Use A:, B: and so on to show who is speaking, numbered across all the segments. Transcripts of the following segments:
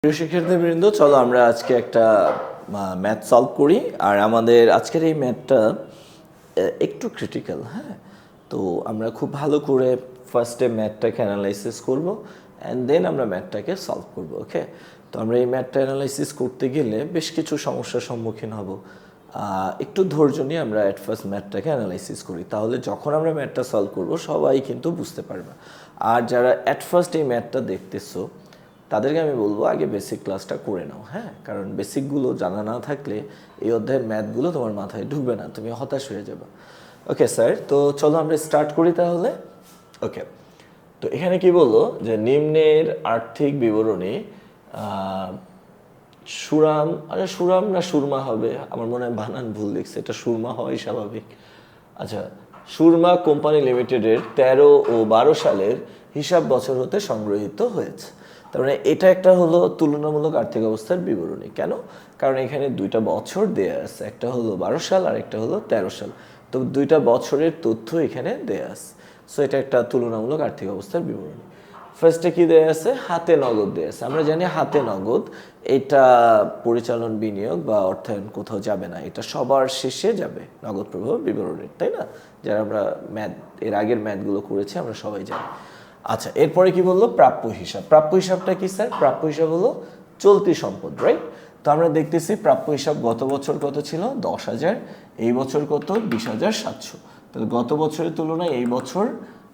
A: প্রিয় শিক্ষার্থীবৃন্দ, চলো আমরা আজকে একটা ম্যাথ সলভ করি। আর আমাদের আজকের এই ম্যাথটা একটু ক্রিটিক্যাল। হ্যাঁ, তো আমরা খুব ভালো করে ফার্স্টে ম্যাথটাকে অ্যানালাইসিস করব অ্যান্ড দেন আমরা ম্যাথটাকে সলভ করব। ওকে, তো আমরা এই ম্যাথটা অ্যানালাইসিস করতে গেলে বেশ কিছু সমস্যার সম্মুখীন হব। একটু ধৈর্য নিয়ে আমরা অ্যাট ফার্স্ট ম্যাথটাকে অ্যানালাইসিস করি, তাহলে যখন আমরা ম্যাথটা সলভ করব সবাই কিন্তু বুঝতে পারবে। আর যারা অ্যাট ফার্স্ট এই ম্যাথটা দেখতেছো তাদেরকে আমি বলবো আগে বেসিক ক্লাসটা করে নাও। হ্যাঁ, কারণ বেসিকগুলো জানা না থাকলে এই অধ্যায়ের ম্যাথগুলো তোমার মাথায় ঢুকবে না, তুমি হতাশ হয়ে যাবে। ওকে স্যার, তো চলো আমরা স্টার্ট করি তাহলে। ওকে, তো এখানে কি বললো যে নিম্নের আর্থিক বিবরণী সুরাম, আরে সুরাম না সুরমা হবে, আমার মনে হয় বানান ভুল লিখছে, এটা সুরমা হওয়াই স্বাভাবিক। আচ্ছা, সুরমা কোম্পানি লিমিটেডের 13 ও 12 সালের হিসাব বছর হতে সংগৃহীত হয়েছে। তার মানে এটা একটা হলো তুলনামূলক আর্থিক অবস্থার বিবরণী। কেন? কারণ এখানে দুইটা বছর দেয়া আছে, একটা হলো 12 সাল আর একটা হলো 13 সাল। তো দুইটা বছরের তথ্য এখানে দেয়া আছে। সো এটা একটা তুলনামূলক আর্থিক অবস্থার বিবরণী। ফার্স্টে কি দেয়া আছে? হাতে নগদ দেয়া আছে। আমরা জানি হাতে নগদ এটা পরিচালন, বিনিয়োগ বা অর্থায়ন কোথাও যাবে না, এটা সবার শেষে যাবে নগদ প্রবাহ বিবরণী, তাই না? যারা আমরা ম্যাথ এর আগের ম্যাথগুলো করেছি আমরা সবাই জানি। আচ্ছা, এরপরে কি বললো? প্রাপ্য হিসাব। প্রাপ্য হিসাবটা কি স্যার? প্রাপ্য হিসাব হলো চলতি সম্পদ, রাইট? তো আমরা দেখতেছি প্রাপ্য হিসাব গত বছর কত ছিল? 10,000। এই বছর কত? 20,700। তাহলে গত বছরের তুলনায় এই বছর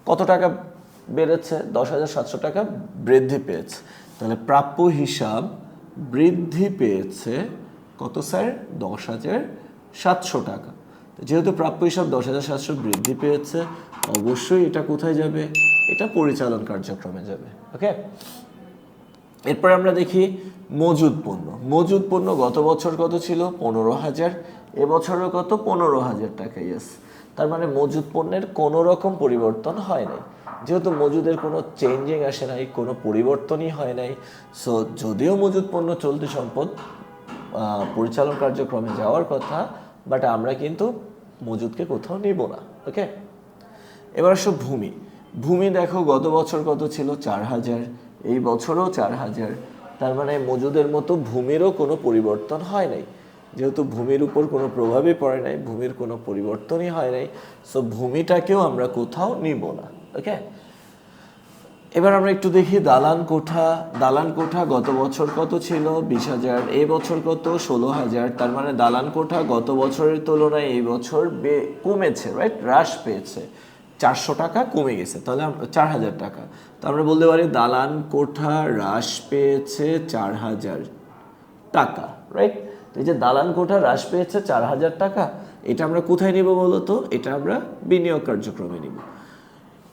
A: কত টাকা বেড়েছে? 10,700 টাকা বৃদ্ধি পেয়েছে। তাহলে প্রাপ্য হিসাব বৃদ্ধি পেয়েছে কত স্যার? 10,700 টাকা। যেহেতু প্রাপ্য হিসাব 10,700 বৃদ্ধি পেয়েছে, অবশ্যই এটা কোথায় যাবে? এটা পরিচালন কার্যক্রমে যাবে। ওকে, এরপর আমরা দেখি মজুদ পণ্য। মজুদ পণ্য গত বছর কত ছিল? 15,000। এবছরও কত? 15,000 টাকা। ইয়েস, তার মানে মজুদ পণ্যের কোনো রকম পরিবর্তন হয় নাই। যেহেতু মজুদের কোনো চেঞ্জিং আসে নাই, কোনো পরিবর্তনই হয় নাই, সো যদিও মজুদ পণ্য চলতি সম্পদ পরিচালন কার্যক্রমে যাওয়ার কথা, বাট আমরা কিন্তু মজুদকে কোথাও নিব না। ওকে, এবার আসো ভূমি। ভূমি দেখো গত বছর কত ছিল? 4,000। এই বছরও 4,000। তার মানে মজুদের মতো ভূমিরও কোনো পরিবর্তন হয় নাই। যেহেতু ভূমির উপর কোনো প্রভাবই পড়ে নাই, ভূমির কোনো পরিবর্তনই হয় নাই, সো ভূমিটাকেও আমরা কোথাও নিব না। ওকে, এবার আমরা একটু দেখি দালান কোঠা। দালান কোঠা গত বছর কত ছিল? 20,000। এই বছর কত? 16,000। তার মানে দালান কোঠা গত বছরের তুলনায় এই বছর কমেছে, রাইট? হ্রাস পেয়েছে, 400 টাকা কমে গেছে। তাহলে 4,000 টাকা। তো আমরা বলতে পারি দালান কোঠা হ্রাস পেয়েছে 4,000 টাকা, রাইট? তো এই যে দালান কোঠা হ্রাস পেয়েছে 4,000 টাকা, এটা আমরা কোথায় নিব বলো তো? এটা আমরা বিনিয়োগ কার্যক্রমে নিব।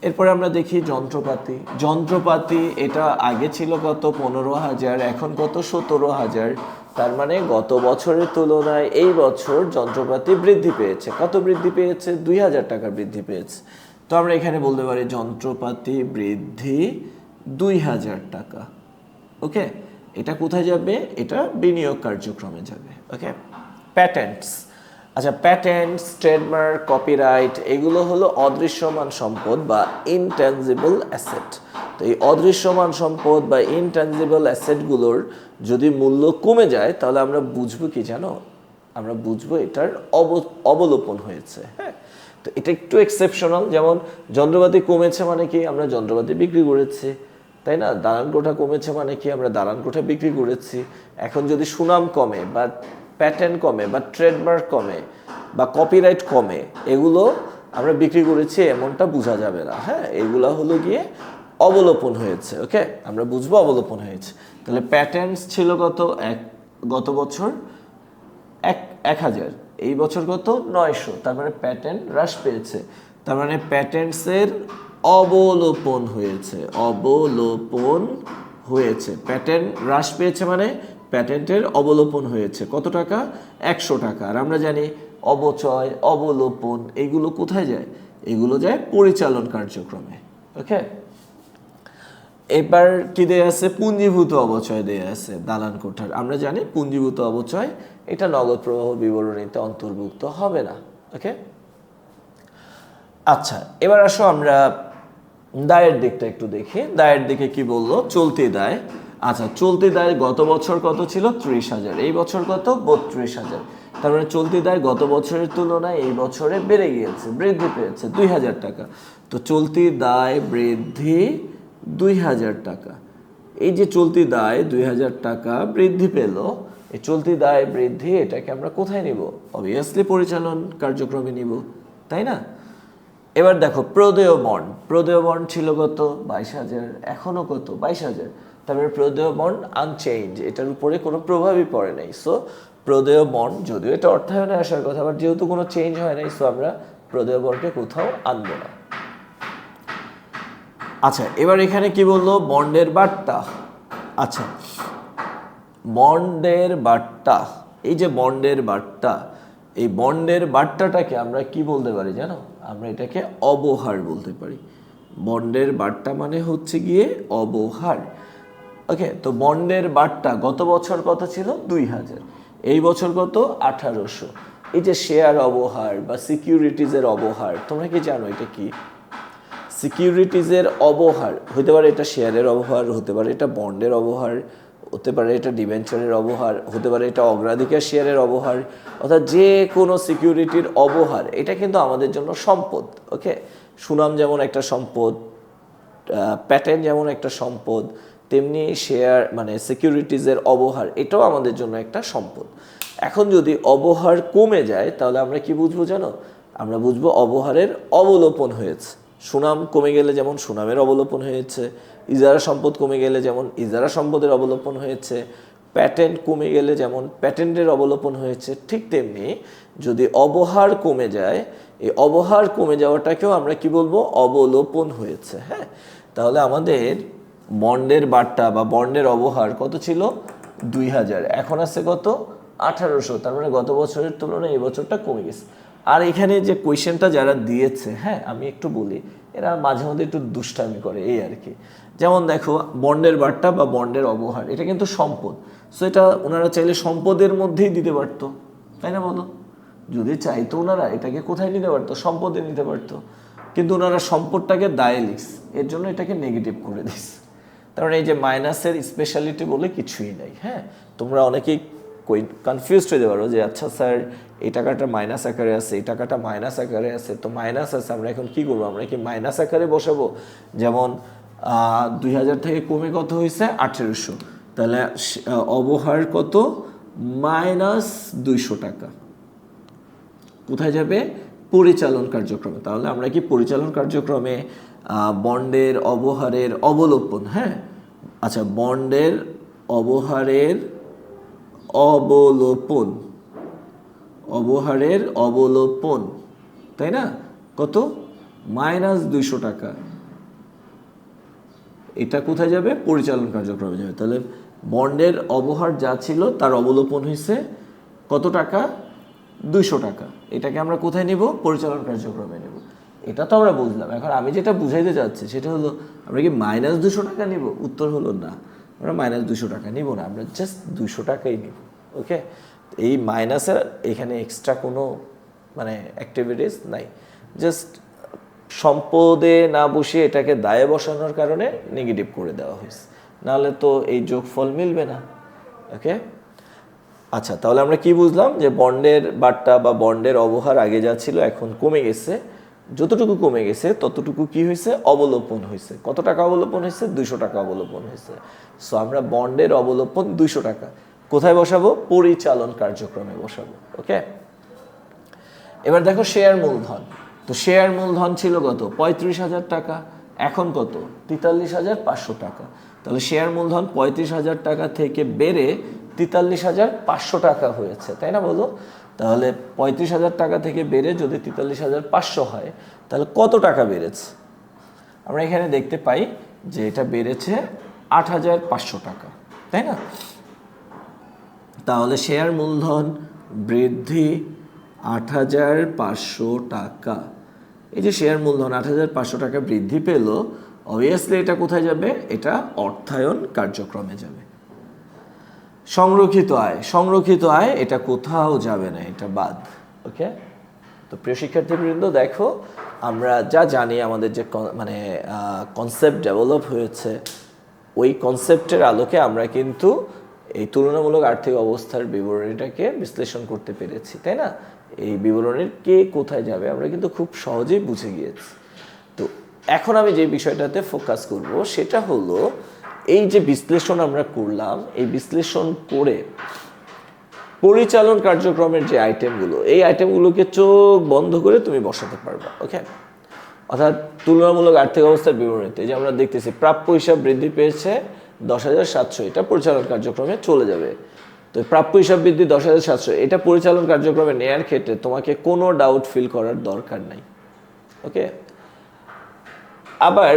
A: এরপরে আমরা দেখি যন্ত্রপাতি। যন্ত্রপাতি এটা আগে ছিল কত? 15,000, এখন কত? 17,000। তার মানে গত বছরের তুলনায় এই বছর যন্ত্রপাতি বৃদ্ধি পেয়েছে। কত বৃদ্ধি পেয়েছে? 2,000 টাকা বৃদ্ধি পেয়েছে। তো আমরা এখানে বলতে পারি যন্ত্রপাতি বৃদ্ধি 2,000 টাকা। ওকে, এটা কোথায় যাবে? এটা বিনিয়োগ কার্যক্রমে যাবে। ওকে, প্যাটেন্টস। আচ্ছা, প্যাটেন্টস, ট্রেডমার্ক, কপিরাইট এগুলো হলো অদৃশ্যমান সম্পদ বা ইনট্যানজিবল অ্যাসেট। তো এই অদৃশ্যমান সম্পদ বা ইনট্যানজিবল অ্যাসেটগুলোর যদি মূল্য কমে যায় তাহলে আমরা বুঝবো কি জানো? আমরা বুঝবো এটার অবলোপন হয়েছে। হ্যাঁ, তো এটা একটু এক্সেপশনাল। যেমন যন্ত্রপাতি কমেছে মানে কি? আমরা যন্ত্রপাতি বিক্রি করেছি, তাই না? দালান কোঠা কমেছে মানে কি? আমরা দালান কোঠা বিক্রি করেছি। এখন যদি সুনাম কমে বা প্যাটেন্ট কমে বা ট্রেডমার্ক কমে বা কপিরাইট কমে, এগুলো আমরা বিক্রি করেছি এমনটা বোঝা যাবে না। হ্যাঁ, এগুলো হলো গিয়ে অবলোপন হয়েছে। ওকে, আমরা বুঝবো অবলোপন হয়েছে। তাহলে প্যাটেন্টস ছিল কত? গত বছর 1,000। এই বছর কত? 900। তার মানে প্যাটেন্ট হ্রাস পেয়েছে। তার মানে প্যাটেন্টসের অবলোপন হয়েছে। অবলোপন হয়েছে। প্যাটেন্ট হ্রাস পেয়েছে মানে প্যাটেন্টের অবলোপন হয়েছে। কত টাকা? 100 টাকা। আর আমরা জানি অবচয়, অবলোপন এগুলো কোথায় যায়? এগুলো যায় পরিচালন কার্যক্রমে। ওকে, এবার কি দেয়া আছে? পুঞ্জীভূত অবচয় দেয়া আছে দালান কোঠার। আমরা জানি পুঞ্জীভূত অবচয় এটা নগদ প্রবাহ বিবরণীতে অন্তর্ভুক্ত হবে না। ওকে, আচ্ছা, এবার আসো আমরা দায়ের দিকটা একটু দেখি। দায়ের দিকে কি বললো? চলতি দায়। আচ্ছা, চলতি দায় গত বছর কত ছিল? 30,000। এই বছর কত? 32,000। তার মানে চলতি দায় গত বছরের তুলনায় এই বছরে বেড়ে গিয়েছে, বৃদ্ধি পেয়েছে 2,000 টাকা। তো চলতি দায় বৃদ্ধি 2,000 টাকা। এই যে চলতি দায় 2,000 টাকা বৃদ্ধি পেল, এই চলতি দায় বৃদ্ধি এটাকে আমরা কোথায় নিব? অবভিয়াসলি পরিচালন কার্যক্রমে নিব, তাই না? এবার দেখো প্রদেয় বন্ড। প্রদেয় বন্ড ছিল কত? 22,000। এখনো কত? 22,000। তারপরে প্রদেয় বন্ড আনচেঞ্জ, এটার উপরে কোনো প্রভাবই পড়ে নাই। সো প্রদেয় বন্ড, যদিও এটা অর্থায়নে আসার কথা, বাট যেহেতু কোনো চেঞ্জ হয় নাই, সো আমরা প্রদেয় বন্ডকে কোথাও আনবো না। আচ্ছা, এবার এখানে কি বললো? বন্ডের বার্তা। আচ্ছা, বন্ডের বার্তা, এই যে বন্ডের বার্তা, এই বন্ডের বার্তাটাকে আমরা কি বলতে পারি জানো? আমরা এটাকে অবহার বলতে পারি। বন্ডের বার্তা মানে হচ্ছে গিয়ে অবহার। ওকে, তো বন্ডের বার্তা গত বছর কত ছিল? 2,000। এই বছর কত? 1,800। এই যে শেয়ার অবহার বা সিকিউরিটিজের অবহার, তোমরা কি জানো এটা কি? সিকিউরিটিজের অবহার হতে পারে এটা শেয়ারের অবহার, হতে পারে এটা বন্ডের অবহার, হতে পারে এটা ডিবেঞ্চারের অবহার, হতে পারে এটা অগ্রাধিকার শেয়ারের অবহার, অর্থাৎ যে কোনো সিকিউরিটির অবহার, এটা কিন্তু আমাদের জন্য সম্পদ। ওকে, সুনাম যেমন একটা সম্পদ, প্যাটেন্ট যেমন একটা সম্পদ, তেমনি শেয়ার মানে সিকিউরিটিজের অবহার এটাও আমাদের জন্য একটা সম্পদ। এখন যদি অবহার কমে যায় তাহলে আমরা কি বুঝবো জানো? আমরা বুঝবো অবহারের অবলোপন হয়েছে। সুনাম কমে গেলে যেমন সুনামের অবলোপন হয়েছে, ইজারা সম্পদ কমে গেলে যেমন ইজারা সম্পদের অবলোপন হয়েছে, প্যাটেন্ট কমে গেলে যেমন প্যাটেন্টের অবলোপন হয়েছে, ঠিক তেমনি যদি অবহার কমে যায়, এই অবহার কমে যাওয়াটাকেও আমরা কি বলবো? অবলোপন হয়েছে। হ্যাঁ, তাহলে আমাদের বন্ডের বার্তা বা বন্ডের অবহার কত ছিল? 2,000। এখন আছে কত? 1,800। তার মানে গত বছরের তুলনায় এই বছরটা কমে গেছে। আর এখানে যে কোয়েশ্চেনটা যারা দিয়েছে, হ্যাঁ আমি একটু বলি, এরা মাঝে মধ্যে একটু দুষ্টামি করে, এই আর কি। যেমন দেখো, বন্ডের বার্তা বা বন্ডের অবহার এটা কিন্তু সম্পদ। সো এটা ওনারা চাইলে সম্পদের মধ্যেই দিতে পারতো, তাই না বলো? যদি চাইতো ওনারা এটাকে কোথায় নিতে পারতো? সম্পদে নিতে পারতো, কিন্তু ওনারা সম্পদটাকে দায়ে লিখছে, এর জন্য এটাকে নেগেটিভ করে দিচ্ছে। কারণ এই যে মাইনাসের স্পেশালিটি বলে কিছুই নাই। হ্যাঁ, তোমরা অনেকেই কনফিউজড হয়ে পারো যে আচ্ছা স্যার এই টাকাটা মাইনাস আকারে আছে, এই টাকাটা মাইনাস আকারে আছে, তো মাইনাস আছে আমরা এখন কি করবো? আমরা কি মাইনাস আকারে বসাবো? যেমন 2,000 থেকে কমে কত হয়েছে? 1,800। তাহলে অবহার কত? -200 টাকা। কোথায় যাবে? পরিচালন কার্যক্রমে। তাহলে আমরা কি পরিচালন কার্যক্রমে বন্ডের অবহারের অবলোপন, হ্যাঁ আচ্ছা, বন্ডের অবহারের অবলোপন, অবহারের অবলোপন, তাই না? কত? -200 টাকা। এটা কোথায় যাবে? পরিচালন কার্যক্রমে যাবে। তাহলে বন্ডের অবহার যা ছিল তার অবলোপন হয়েছে কত টাকা? 200 টাকা। এটাকে আমরা কোথায় নিব? পরিচালন কার্যক্রমে নেব। এটা তো আমরা বুঝলাম। এখন আমি যেটা বুঝাইতে চাচ্ছি সেটা হলো, আমরা কি -200 টাকা নিব? উত্তর হলো না, আমরা -200 টাকা নিব না, আমরা জাস্ট 200 টাকাই নিব। ওকে, এই মাইনাসের এখানে এক্সট্রা কোনো মানে অ্যাক্টিভিটিস নাই, জাস্ট সম্পদে না বসিয়ে এটাকে দায়ে বসানোর কারণে নেগেটিভ করে দেওয়া হয়েছে, নাহলে তো এই যোগফল মিলবে না। ওকে, আচ্ছা, তাহলে আমরা কি বুঝলাম? যে বন্ডের বার্তা বা বন্ডের অবহার আগে যা ছিল এখন কমে গেছে, যতটুকু কমে গেছে ততটুকু কি হয়েছে? অবলোপন হয়েছে। কত টাকা অবলোপন হয়েছে? 200 টাকা অবলোপন হয়েছে। সো আমরা বন্ডের অবলোপন 200 টাকা কোথায় বসাবো? পরিচালন কার্যক্রমে বসাবো। ওকে, এবার দেখো শেয়ার মূলধন। তো শেয়ার মূলধন ছিল কত? 35,000 টাকা। এখন কত? 43,500 টাকা। তাহলে শেয়ার মূলধন 35,000 টাকা থেকে বেড়ে 43,500 টাকা হয়েছে, তাই না বলো? তাহলে 35,000 টাকা থেকে বেড়ে যদি 43,500 হয় তাহলে কত টাকা বেড়েছে? আমরা এখানে দেখতে পাই যে এটা বেড়েছে 8,500 টাকা, তাই না? তাহলে শেয়ার মূলধন বৃদ্ধি 8,500 টাকা। এই যে শেয়ার মূলধন 8,500 টাকা বৃদ্ধি পেল, অবভিয়াসলি এটা কোথায় যাবে? এটা অর্থায়ন কার্যক্রমে যাবে। সংরক্ষিত আয়, সংরক্ষিত আয় এটা কোথাও যাবে না, এটা বাদ। ওকে, তো প্রিয় শিক্ষার্থীবৃন্দ দেখো, আমরা যা জানি, আমাদের যে মানে কনসেপ্ট ডেভেলপ হয়েছে, ওই কনসেপ্টের আলোকে আমরা কিন্তু এই তুলনামূলক আর্থিক অবস্থার বিবরণীটাকে বিশ্লেষণ করতে পেরেছি, তাই না? এই বিবরণীর কে কোথায় যাবে আমরা কিন্তু খুব সহজেই বুঝে গিয়েছি। তো এখন আমি যে বিষয়টাতে ফোকাস করব সেটা হলো এই যে বিশ্লেষণ আমরা করলাম, এই বিশ্লেষণ করে পরিচালন কার্যক্রমের যে আইটেমগুলো, এই আইটেমগুলোকে চোখ বন্ধ করে তুমি বসাতে পারবা। ওকে, অর্থাৎ তুলনামূলক আর্থিক অবস্থার বিবরণীতে যে আমরা দেখতেছি প্রাপ্য হিসাব বৃদ্ধি পেয়েছে 10,700, এটা পরিচালন কার্যক্রমে চলে যাবে। তো প্রাপ্য হিসাব বৃদ্ধি 10,700 এটা পরিচালন কার্যক্রমে নেয়ার ক্ষেত্রে তোমাকে কোনো ডাউট ফিল করার দরকার নাই। ওকে, আবার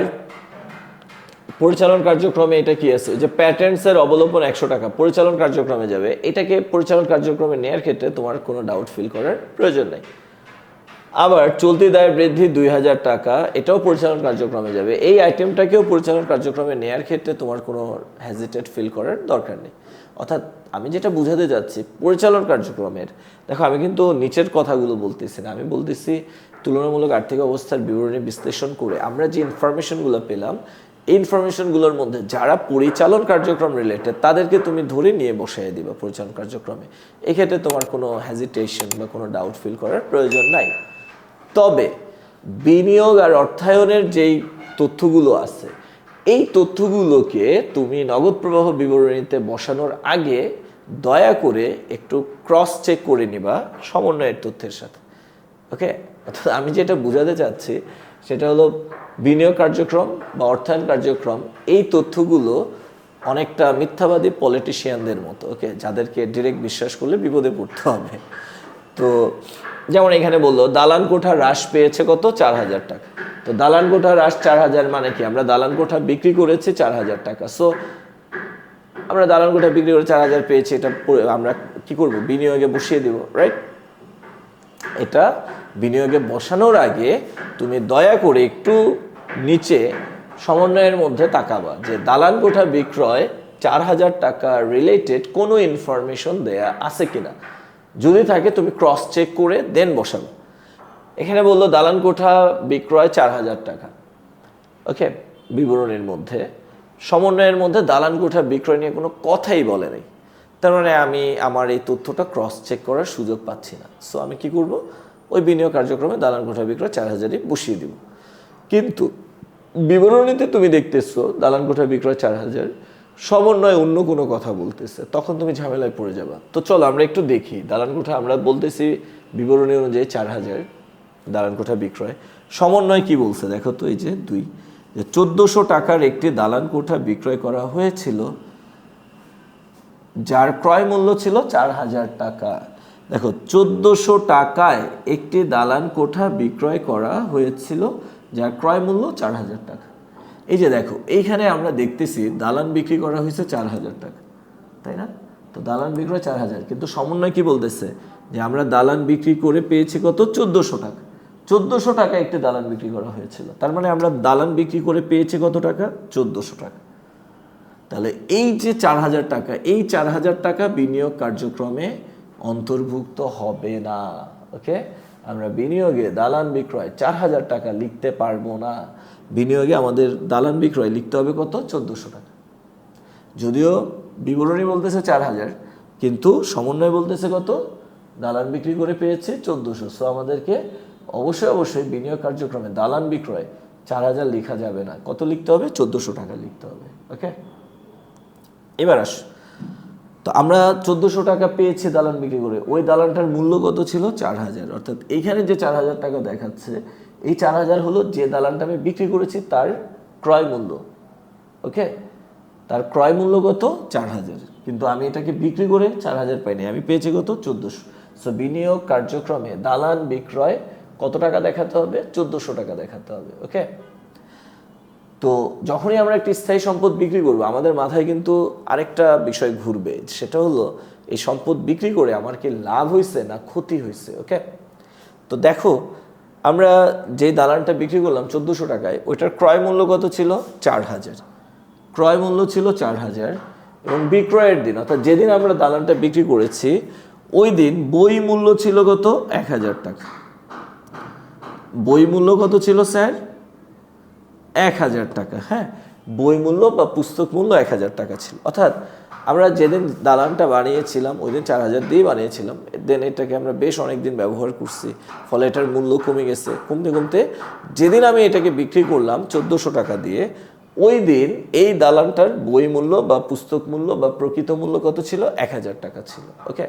A: পরিচালন কার্যক্রমে এটা কি আছে যে প্যাটার্নসের অবলম্বন 100 টাকা পরিচালন কার্যক্রমে যাবে, এটাকে পরিচালন কার্যক্রমে নেয়ার ক্ষেত্রে তোমার কোনো ডাউট ফিল করার প্রয়োজন নেই। আবার চলতি দায় বৃদ্ধি 2,000 টাকা, এটাও পরিচালন কার্যক্রমে যাবে, এই আইটেমটাকেও পরিচালন কার্যক্রমে নেয়ার ক্ষেত্রে তোমার কোনো হেজিটেট ফিল করার দরকার নেই। অর্থাৎ আমি যেটা বুঝাতে যাচ্ছি পরিচালন কার্যক্রমের, দেখো আমি কিন্তু নিচের কথাগুলো বলতেছি না, আমি বলতেছি তুলনামূলক আর্থিক অবস্থার বিবরণী বিশ্লেষণ করে আমরা যে ইনফরমেশনগুলো পেলাম, এই ইনফরমেশনগুলোর মধ্যে যারা পরিচালন কার্যক্রম রিলেটেড তাদেরকে তুমি ধরে নিয়ে বসাই দিবা পরিচালন কার্যক্রমে। এক্ষেত্রে তোমার কোনো হেজিটেশন বা কোনো ডাউট ফিল করার প্রয়োজন নাই। তবে বিনিয়োগ আর অর্থায়নের যেই তথ্যগুলো আছে, এই তথ্যগুলোকে তুমি নগদ প্রবাহ বিবরণীতে বসানোর আগে দয়া করে একটু ক্রস চেক করে নিবা সমন্বয়ের তথ্যের সাথে। ওকে, অর্থাৎ আমি যেটা বোঝাতে চাচ্ছি সেটা হলো বিনিয়োগ কার্যক্রম বা অর্থায়ন কার্যক্রম, এই তথ্যগুলো অনেকটা মিথ্যাবাদী পলিটিশিয়ানদের মতো। ওকে, যাদেরকে ডিরেক্ট বিশ্বাস করলে বিপদে পড়তে হবে। তো যেমন এখানে বললো দালান কোঠা হ্রাস পেয়েছে কত, 4,000 টাকা। তো দালান কোঠা হ্রাস 4,000 মানে কি, আমরা দালান কোঠা বিক্রি করেছি 4,000 টাকা। সো আমরা দালান কোঠা বিক্রি করে 4,000 পেয়েছি, এটা আমরা কি করব, বিনিয়োগে বসিয়ে দিব, রাইট? এটা বিনিয়োগে বসানোর আগে তুমি দয়া করে একটু নিচে সমন্বয়ের মধ্যে তাকাবা যে দালান কোঠা বিক্রয় 4,000 টাকা রিলেটেড কোনো ইনফরমেশন দেয়া আছে কিনা। যদি থাকে তুমি ক্রস চেক করে দেন বসাবো। এখানে বললো দালান কোঠা বিক্রয় 4,000 টাকা। ওকে, বিবরণীর মধ্যে সমন্বয়ের মধ্যে দালান কোঠা বিক্রয় নিয়ে কোনো কথাই বলে নেই। তার মানে আমি আমার এই তথ্যটা ক্রস চেক করার সুযোগ পাচ্ছি না। সো আমি কি করব, ওই বিনিয়োগ কার্যক্রমে দালান কোঠা বিক্রয় 4,000-ই বসিয়ে দিব। কিন্তু বিবরণীতে তুমি দেখতেছো দালান কোঠা বিক্রয় 4,000, সমন্বয় অন্য কোনো কথা বলতেছে, তখন তুমি ঝামেলায় পড়ে যাবা। তো চলো আমরা একটু দেখি দালান কোঠা, আমরা বলতেছি বিবরণী অনুযায়ী 4,000 দালান কোঠা বিক্রয়, সমন্বয় কি বলছে দেখো তো। এই যে 2, যে 1,400 টাকার একটি দালান কোঠা বিক্রয় করা হয়েছিল যার ক্রয় মূল্য ছিল 4,000 টাকা। দেখো 1,400 টাকায় একটি দালান কোঠা বিক্রয় করা হয়েছিল যার ক্রয় মূল্য 4,000 টাকা। এই যে দেখো এইখানে আমরা দেখতেছি দালান বিক্রি করা হয়েছে 4,000 টাকা, তাই না? তো দালান বিক্রয় 4,000, কিন্তু সমন্বয় কি বলতেছে যে আমরা দালান বিক্রি করে পেয়েছি কত, 1,400 টাকা। 1,400 টাকা একটি দালান বিক্রি করা হয়েছিল, তার মানে আমরা দালান বিক্রি করে পেয়েছি কত টাকা, 1,400 টাকা। তাহলে এই যে 4,000 টাকা, এই 4,000 টাকা বিনিয়োগ কার্যক্রমে অন্তর্ভুক্ত হবে না। ওকে, আমরা বিনিয়োগে দালান বিক্রয় 4,000 টাকা লিখতে পারবো না। বিনিয়োগে আমাদের দালান বিক্রয় লিখতে হবে কত, 1,400 টাকা। যদিও বিবরণী বলতেছে 4,000, কিন্তু সমন্বয় বলতেছে কত, দালান বিক্রি করে পেয়েছে 1,400। সো আমাদেরকে অবশ্যই বিনিয়োগ কার্যক্রমে দালান বিক্রয় 4,000 লেখা যাবে না, কত লিখতে হবে, 1,400 টাকা লিখতে হবে। ওকে, এবার আস, তো আমরা 1,400 টাকা পেয়েছি দালান বিক্রি করে, ওই দালানটার মূল্য কত ছিল, 4,000। অর্থাৎ এইখানে যে 4,000 টাকা দেখাচ্ছে, এই 4,000 হলো যে দালানটা আমি বিক্রি করেছি তার ক্রয় মূল্য। ওকে, তার ক্রয় মূল্য কত, 4,000, কিন্তু আমি এটাকে বিক্রি করে 4,000 পাইনি, আমি পেয়েছি কত, 1,400। সো বিনিয়োগ কার্যক্রমে দালান বিক্রয় কত টাকা দেখাতে হবে, 1,400 টাকা দেখাতে হবে। ওকে, তো যখনই আমরা একটি স্থায়ী সম্পদ বিক্রি করব, আমাদের মাথায় কিন্তু আরেকটা বিষয় ঘুরবে, সেটা হলো এই সম্পদ বিক্রি করে আমার কি লাভ হয়েছে না ক্ষতি হয়েছে। ওকে, তো দেখো আমরা যে দালানটা বিক্রি করলাম 1,400 টাকায়, ওইটার ক্রয় মূল্য কত ছিল, 4,000। ক্রয় মূল্য ছিল 4,000 এবং বিক্রয়ের দিন অর্থাৎ যেদিন আমরা দালানটা বিক্রি করেছি ওই দিন বই মূল্য ছিল কত, 1,000 টাকা। বই মূল্য কত ছিল স্যার, 1,000 টাকা। হ্যাঁ, বই মূল্য বা পুস্তক মূল্য 1,000 টাকা ছিল। অর্থাৎ আমরা যেদিন দালানটা বানিয়েছিলাম ওই দিন 4,000 দিয়ে বানিয়েছিলাম, দেন এটাকে আমরা বেশ অনেক দিন ব্যবহার করছি, ফলে এটার মূল্য কমে গেছে। কমতে কমতে যেদিন আমি এটাকে বিক্রি করলাম 1,400 টাকা দিয়ে, ওই দিন এই দালানটার বই মূল্য বা পুস্তক মূল্য বা প্রকৃত মূল্য কত ছিল? 1,000 টাকা ছিল। ওকে,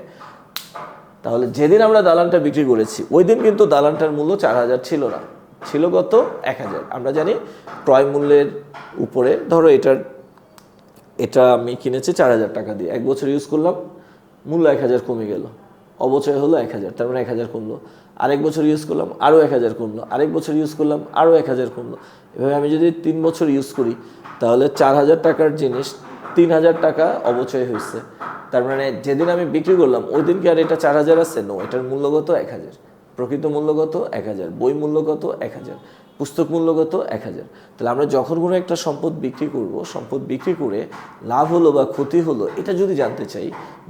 A: তাহলে যেদিন আমরা দালানটা বিক্রি করেছি ওই দিন কিন্তু দালানটার মূল্য 4,000 ছিল না, ছিল কত? 1,000। আমরা জানি ক্রয় মূল্যের উপরে, ধরো এটা আমি কিনেছি 4,000 টাকা দিয়ে, 1 বছর ইউজ করলাম, মূল্য 1,000 কমে গেল, অবচয় হলো 1,000, তার মানে 1,000 কমলো। আরেক বছর ইউজ করলাম, আরও 1,000 কমলো, আরেক বছর ইউজ করলাম, আরও 1,000 কমলো। এভাবে আমি যদি 3 বছর ইউজ করি তাহলে 4,000 টাকার জিনিস 3,000 টাকা অবচয় হয়েছে। তার মানে যেদিন আমি বিক্রি করলাম ওই দিন কি আর এটা 4,000 আছে? নো, এটার মূল্যগত 1,000, প্রকৃত মূল্যগত 1,000, বই মূল্যগত 1,000, পুস্তক মূল্যগত 1,000। তাহলে আমরা যখন কোনো একটা সম্পদ বিক্রি করব, সম্পদ বিক্রি করে লাভ হলো বা ক্ষতি হলো এটা যদি জানতে চাই,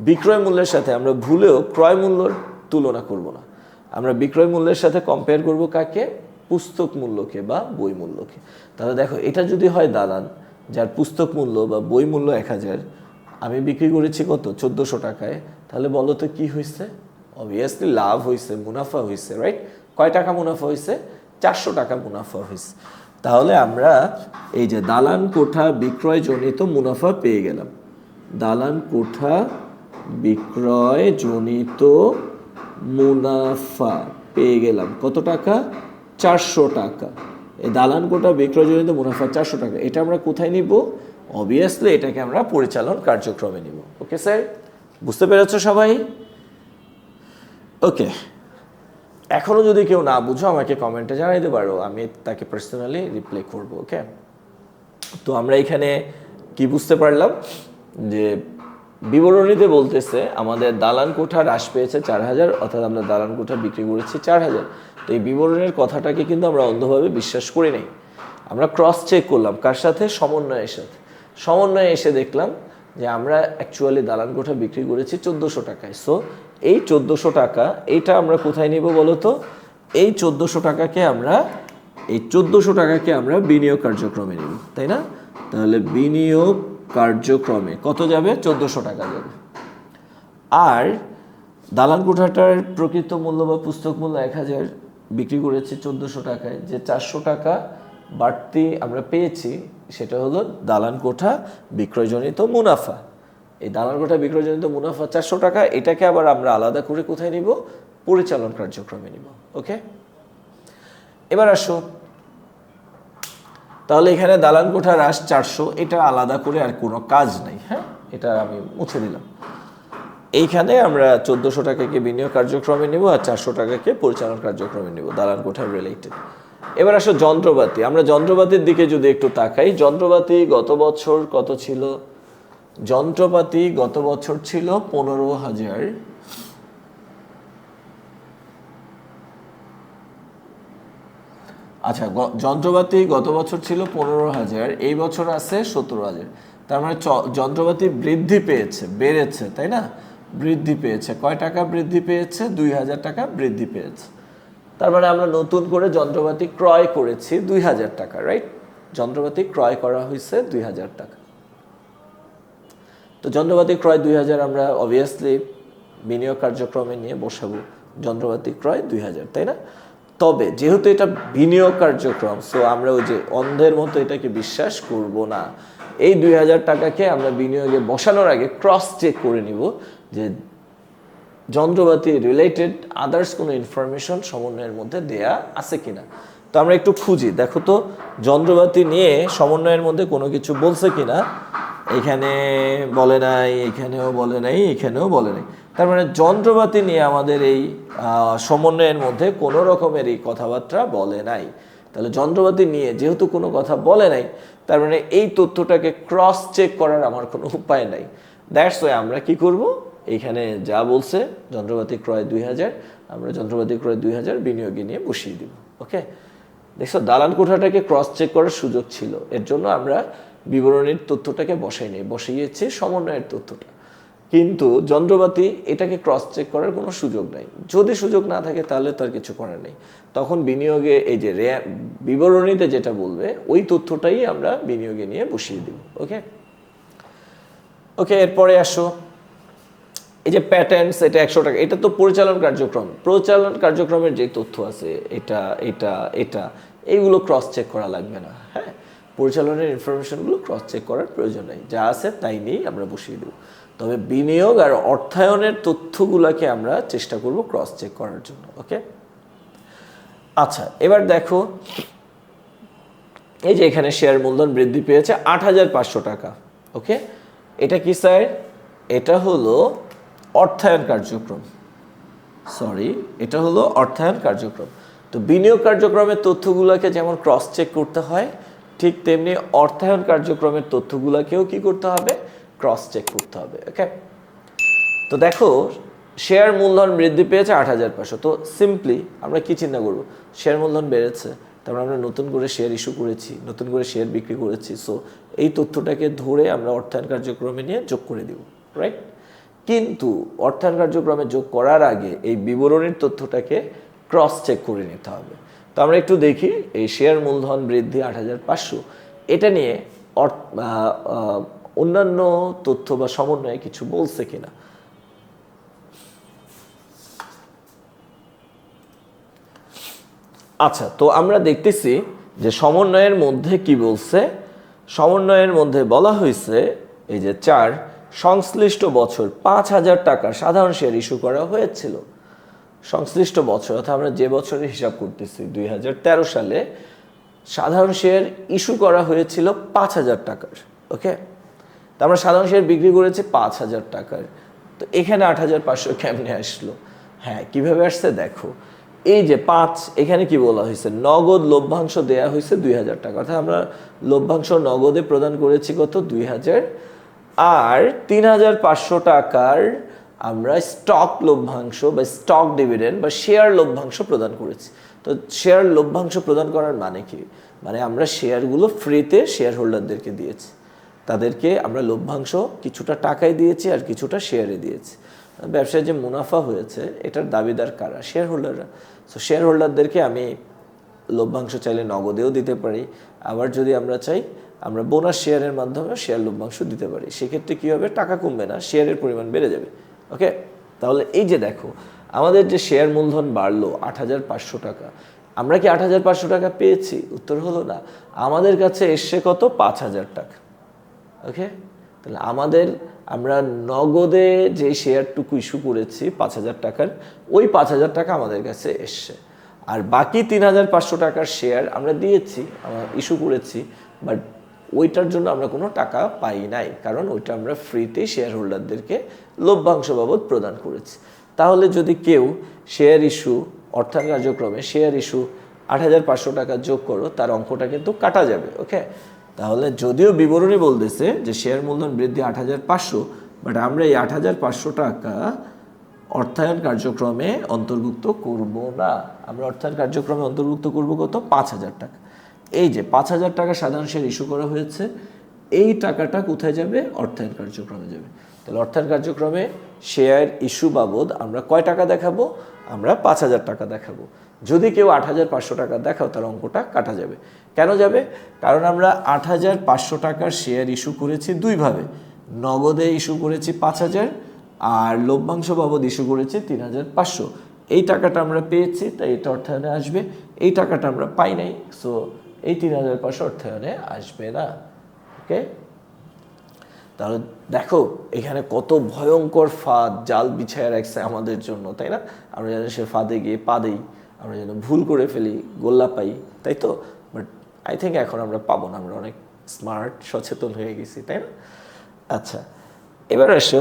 A: বিক্রয় মূল্যের সাথে আমরা ভুলেও ক্রয় মূল্যর তুলনা করব না। আমরা বিক্রয় মূল্যের সাথে কম্পেয়ার করব কাকে? পুস্তক মূল্যকে বা বই মূল্যকে। তাহলে দেখো, এটা যদি হয় দালান যার পুস্তক মূল্য বা বই মূল্য 1,000, আমি বিক্রি করেছি কত? 1,400 টাকায়, তাহলে বলো তো কি হয়েছে? অবভিয়াসলি লাভ হয়েছে, মুনাফা হয়েছে, রাইট? কয় টাকা মুনাফা হয়েছে? 400 টাকা মুনাফা হয়েছে। তাহলে আমরা এই যে দালান কোঠা বিক্রয়জনিত মুনাফা পেয়ে গেলাম। দালান কোঠা বিক্রয়জনিত মুনাফা পেয়ে গেলাম কত টাকা? 400 টাকা। এই দালান কোঠা বিক্রয়জনিত মুনাফা 400 টাকা, এটা আমরা কোথায় নিব? অবভিয়াসলি এটাকে আমরা পরিচালন কার্যক্রমে নিব। ওকে স্যার, বুঝতে পেরেছো সবাই? ওকে, এখনো যদি কেউ না বুঝো আমাকে কমেন্টে জানাইতে পারো, আমি তাকে পার্সোনালি রিপ্লাই করব। ওকে, তো আমরা এখানে কি বুঝতে পারলাম? যে বিবরণীতে বলতেছে আমাদের দালান কোঠা হ্রাস পেয়েছে 4,000, অর্থাৎ আমরা দালান কোঠা বিক্রি করেছি 4,000। তো এই বিবরণের কথাটাকে কিন্তু আমরা অন্ধভাবে বিশ্বাস করি নাই, আমরা ক্রস চেক করলাম। কার সাথে? সমন্বয়ের সাথে। সমন্বয়ে এসে দেখলাম যে আমরা অ্যাকচুয়ালি দালান কোঠা বিক্রি করেছি 1,400 টাকায়। সো এই 1,400 টাকা, এইটা আমরা কোথায় নিব বলো তো? এই 1,400 টাকাকে আমরা বিনিয়োগ কার্যক্রমে নিব, তাই না? তাহলে বিনিয়োগ কার্যক্রমে কত যাবে? 1,400 টাকা যাবে। আর দালান কোঠাটার প্রকৃত মূল্য বা পুস্তক মূল্য 1,000, বিক্রি করেছি 1,400 টাকায়, যে 400 টাকা বাড়তি আমরা পেয়েছি সেটা হলো দালান কোঠা বিক্রয়জনিত মুনাফা। এই দালান কোঠা বিক্রয়জনিত মুনাফা 400 টাকা, এটাকে আবার আমরা আলাদা করে কোথায় নিব? পরিচালন কার্যক্রমে নিব। ওকে, এবার আসো, তাহলে এখানে দালান কোঠা হ্রাস 400, এটা আলাদা করে আর কোনো কাজ নাই। হ্যাঁ, এটা আমি মুছে দিলাম। এইখানে আমরা 1,400 টাকাকে বিনিয়োগ কার্যক্রমে নিব আর 400 টাকাকে পরিচালন কার্যক্রমে নিব, দালান কোঠার রিলেটেড। এবার আসো যন্ত্রপাতি। আমরা যন্ত্রপাতির দিকে যদি একটু তাকাই, যন্ত্রপাতি গত বছর কত ছিল? যন্ত্রপাতি গত বছর ছিল 15,000। আচ্ছা, যন্ত্রপাতি গত বছর ছিল 15,000, এই বছর আছে 17,000। তার মানে যন্ত্রপাতি বৃদ্ধি পেয়েছে, বেড়েছে, তাই না? বৃদ্ধি পেয়েছে। কয় টাকা বৃদ্ধি পেয়েছে? 2,000 টাকা বৃদ্ধি পেয়েছে। তার মানে আমরা নতুন করে যন্ত্রপাতি ক্রয় করেছি 2,000 টাকা, রাইট? যন্ত্রপাতি ক্রয় করা হয়েছে 2,000 টাকা। তো যন্ত্রপাতি ক্রয় 2,000 আমরা অবভিয়াসলি বিনিয়োগ কার্যক্রমে নিয়ে বসাবো। যন্ত্রপাতি ক্রয় 2,000, তাই না? তবে যেহেতু এটা বিনিয়োগ কার্যক্রম, সো আমরা ওই যে অন্ধের মতো এটাকে বিশ্বাস করব না। এই 2,000 টাকাকে আমরা বিনিয়োগে বসানোর আগে ক্রস চেক করে নিব যে যন্ত্রপাতি রিলেটেড আদার্স কোনো ইনফরমেশন সমন্বয়ের মধ্যে দেয়া আছে কিনা। তো আমরা একটু খুঁজি, দেখো তো যন্ত্রপাতি নিয়ে সমন্বয়ের মধ্যে কোনো কিছু বলছে কিনা। এখানে বলে নাই, এখানেও বলে নাই, এখানেও বলে নাই। তার মানে যন্ত্রপাতি নিয়ে আমাদের এই সমন্বয়ের মধ্যে কোনো রকমের এই কথাবার্তা বলে নাই। তাহলে যন্ত্রপাতি নিয়ে যেহেতু কোনো কথা বলে নাই, তার মানে এই তথ্যটাকে ক্রস চেক করার আমার কোনো উপায় নাই। দ্যাটস ওয়াই আমরা কি করব, এইখানে যা বলছে যন্ত্রপাতি ক্রয় 2,000, আমরা যন্ত্রপাতি ক্রয় 2,000 বিনিয়োগে নিয়ে বসিয়ে দিব। ওকে, দেখছো দালান কোঠাটাকে ক্রস চেক করার সুযোগ ছিল, এর জন্য আমরা বিবরণীর তথ্যটাকে বসাই নেই, বসিয়েছি সমন্বয়ের তথ্যটা। কিন্তু যন্ত্রপাতি এটাকে ক্রস চেক করার কোনো সুযোগ নাই। যদি সুযোগ না থাকে তাহলে তো আর কিছু করার নেই। তখন বিনিয়োগে এই যে বিবরণীতে যেটা বলবে ওই তথ্যটাই আমরা বিনিয়োগে নিয়ে বসিয়ে দিব। ওকে ওকে, এরপরে আসো এই যে প্যাটেন্টস, এটা 100 টাকা, এটা তো পরিচালন কার্যক্রম। পরিচালন কার্যক্রমের যে তথ্য আছে এটা এটা এটা এইগুলো ক্রস চেক করা লাগবে না। হ্যাঁ, পরিচালনের ইনফরমেশনগুলো ক্রস চেক করার প্রয়োজন নেই, যা আছে তাই নিয়েই আমরা বসিয়ে দেব। তবে বিনিয়োগ আর অর্থায়নের তথ্যগুলোকে আমরা চেষ্টা করব ক্রস চেক করার জন্য। ওকে আচ্ছা, এবার দেখো এই যে এখানে শেয়ার মূলধন বৃদ্ধি পেয়েছে 8,500 টাকা। ওকে, এটা কি স্যার? এটা হলো অর্থায়ন কার্যক্রম, সরি এটা হলো অর্থায়ন কার্যক্রম। তো বিনিয়োগ কার্যক্রমের তথ্যগুলোকে যেমন ক্রস চেক করতে হয়, ঠিক তেমনি অর্থায়ন কার্যক্রমের তথ্যগুলোকেও কি করতে হবে? ক্রস চেক করতে হবে। ওকে, তো দেখো শেয়ার মূলধন বৃদ্ধি পেয়েছে 8,500। তো সিম্পলি আমরা কি চিন্তা করব? শেয়ার মূলধন বেড়েছে, তারপর আমরা নতুন করে শেয়ার ইস্যু করেছি, নতুন করে শেয়ার বিক্রি করেছি। সো এই তথ্যটাকে ধরে আমরা অর্থায়ন কার্যক্রমে নিয়ে যোগ করে দিব, রাইট? কিন্তু অর্থায়ন কার্যক্রমে যোগ করার আগে এই বিবরণীর তথ্যটাকে ক্রস চেক করে নিতে হবে। তো আমরা একটু দেখি এই শেয়ার মূলধন বৃদ্ধি 8,500 এটা নিয়ে অন্যান্য তথ্য বা সমন্বয়ে কিছু বলছে কিনা। আচ্ছা, তো আমরা দেখতেছি যে সমন্বয়ের মধ্যে কি বলছে। সমন্বয়ের মধ্যে বলা হয়েছে এই যে 4 সংশ্লিষ্ট বছর 5,000 টাকার সাধারণ শেয়ার ইস্যু করা হয়েছিল। সংশ্লিষ্ট বছর অর্থাৎ আমরা যে বছরের হিসাব করতেছি 2013 সালে সাধারণ শেয়ার ইস্যু করা হয়েছিল 5,000 টাকার। ওকে, তো আমরা সাধারণ শেয়ার বিক্রি করেছি 5,000 টাকার। তো এখানে 8,500 কেমনে আসলো? হ্যাঁ, কিভাবে আসছে দেখো, এই যে 5 এখানে কি বলা হয়েছে? নগদ লভ্যাংশ দেয়া হয়েছে 2,000 টাকা, অর্থাৎ আমরা লভ্যাংশ নগদে প্রদান করেছি কত? 2,000। আর 3,500 টাকার আমরা স্টক লভ্যাংশ বা স্টক ডিভিডেন্ড বা শেয়ার লভ্যাংশ প্রদান করেছি। তো শেয়ার লভ্যাংশ প্রদান করার মানে কি? মানে আমরা শেয়ারগুলো ফ্রিতে শেয়ার হোল্ডারদেরকে দিয়েছি, তাদেরকে আমরা লভ্যাংশ কিছুটা টাকায় দিয়েছি আর কিছুটা শেয়ারে দিয়েছি। ব্যবসায় যে মুনাফা হয়েছে এটার দাবিদার কারা? শেয়ার হোল্ডাররা। সো শেয়ার হোল্ডারদেরকে আমি লভ্যাংশ চাইলে নগদেও দিতে পারি, আবার যদি আমরা চাই আমরা বোনাস শেয়ারের মাধ্যমে শেয়ার লভ্যাংশ দিতে পারি। সেক্ষেত্রে কী হবে? টাকা কমবে না, শেয়ারের পরিমাণ বেড়ে যাবে। ওকে, তাহলে এই যে দেখো আমাদের যে শেয়ার মূলধন বাড়লো 8,500 টাকা, আমরা কি 8,500 টাকা পেয়েছি? উত্তর হলো না। আমাদের কাছে এসছে কত? 5,000 টাকা। ওকে, তাহলে আমরা নগদে যে শেয়ারটুকু ইস্যু করেছি 5,000 টাকার, ওই 5,000 টাকা আমাদের কাছে এসছে। আর বাকি 3,500 টাকার শেয়ার আমরা দিয়েছি, আমরা ইস্যু করেছি, বাট ওইটার জন্য আমরা কোনো টাকা পাই নাই, কারণ ওইটা আমরা ফ্রিতে শেয়ার হোল্ডারদেরকে লভ্যাংশ বাবদ প্রদান করেছি। তাহলে যদি কেউ শেয়ার ইস্যু অর্থায়ন কার্যক্রমে শেয়ার ইস্যু 8,500 টাকা যোগ করো, তার অঙ্কটা কিন্তু কাটা যাবে। ওকে, তাহলে যদিও বিবরণী বলতেছে যে শেয়ার মূলধন বৃদ্ধি 8,500, বাট আমরা এই 8,500 টাকা অর্থায়ন কার্যক্রমে অন্তর্ভুক্ত করব না। আমরা অর্থায়ন কার্যক্রমে অন্তর্ভুক্ত করব কত? 5,000 টাকা। এই যে 5,000 টাকা সাধারণ শেয়ার ইস্যু করা হয়েছে, এই টাকাটা কোথায় যাবে? অর্থায়ন কার্যক্রমে যাবে। তাহলে অর্থায়ন কার্যক্রমে শেয়ার ইস্যু বাবদ আমরা কয় টাকা দেখাবো? আমরা 5,000 টাকা দেখাবো। যদি কেউ 8,500 টাকা দেখাও, তার অঙ্কটা কাটা যাবে। কেন যাবে? কারণ আমরা 8,500 টাকার শেয়ার ইস্যু করেছি দুইভাবে, নগদে ইস্যু করেছি 5,000 আর লভ্যাংশ বাবদ ইস্যু করেছি 3,500। এই টাকাটা আমরা পেয়েছি, তাই এটা অর্থায়নে আসবে। এই টাকাটা আমরা পাই নাই, সো এই 3,500 অর্থায়নে আসবে না। ওকে, তাহলে দেখো এখানে কত ভয়ঙ্কর ফাঁদ জাল বিছায় রাখছে আমাদের জন্য, তাই না? আমরা যেন সে ফাঁদে গিয়ে পা দিই, আমরা যেন ভুল করে ফেলি, গোল্লা পাই, তাই তো? বাট আই থিঙ্ক এখন আমরা পাবো না, আমরা অনেক স্মার্ট সচেতন হয়ে গেছি, তাই না? আচ্ছা, এবার আসো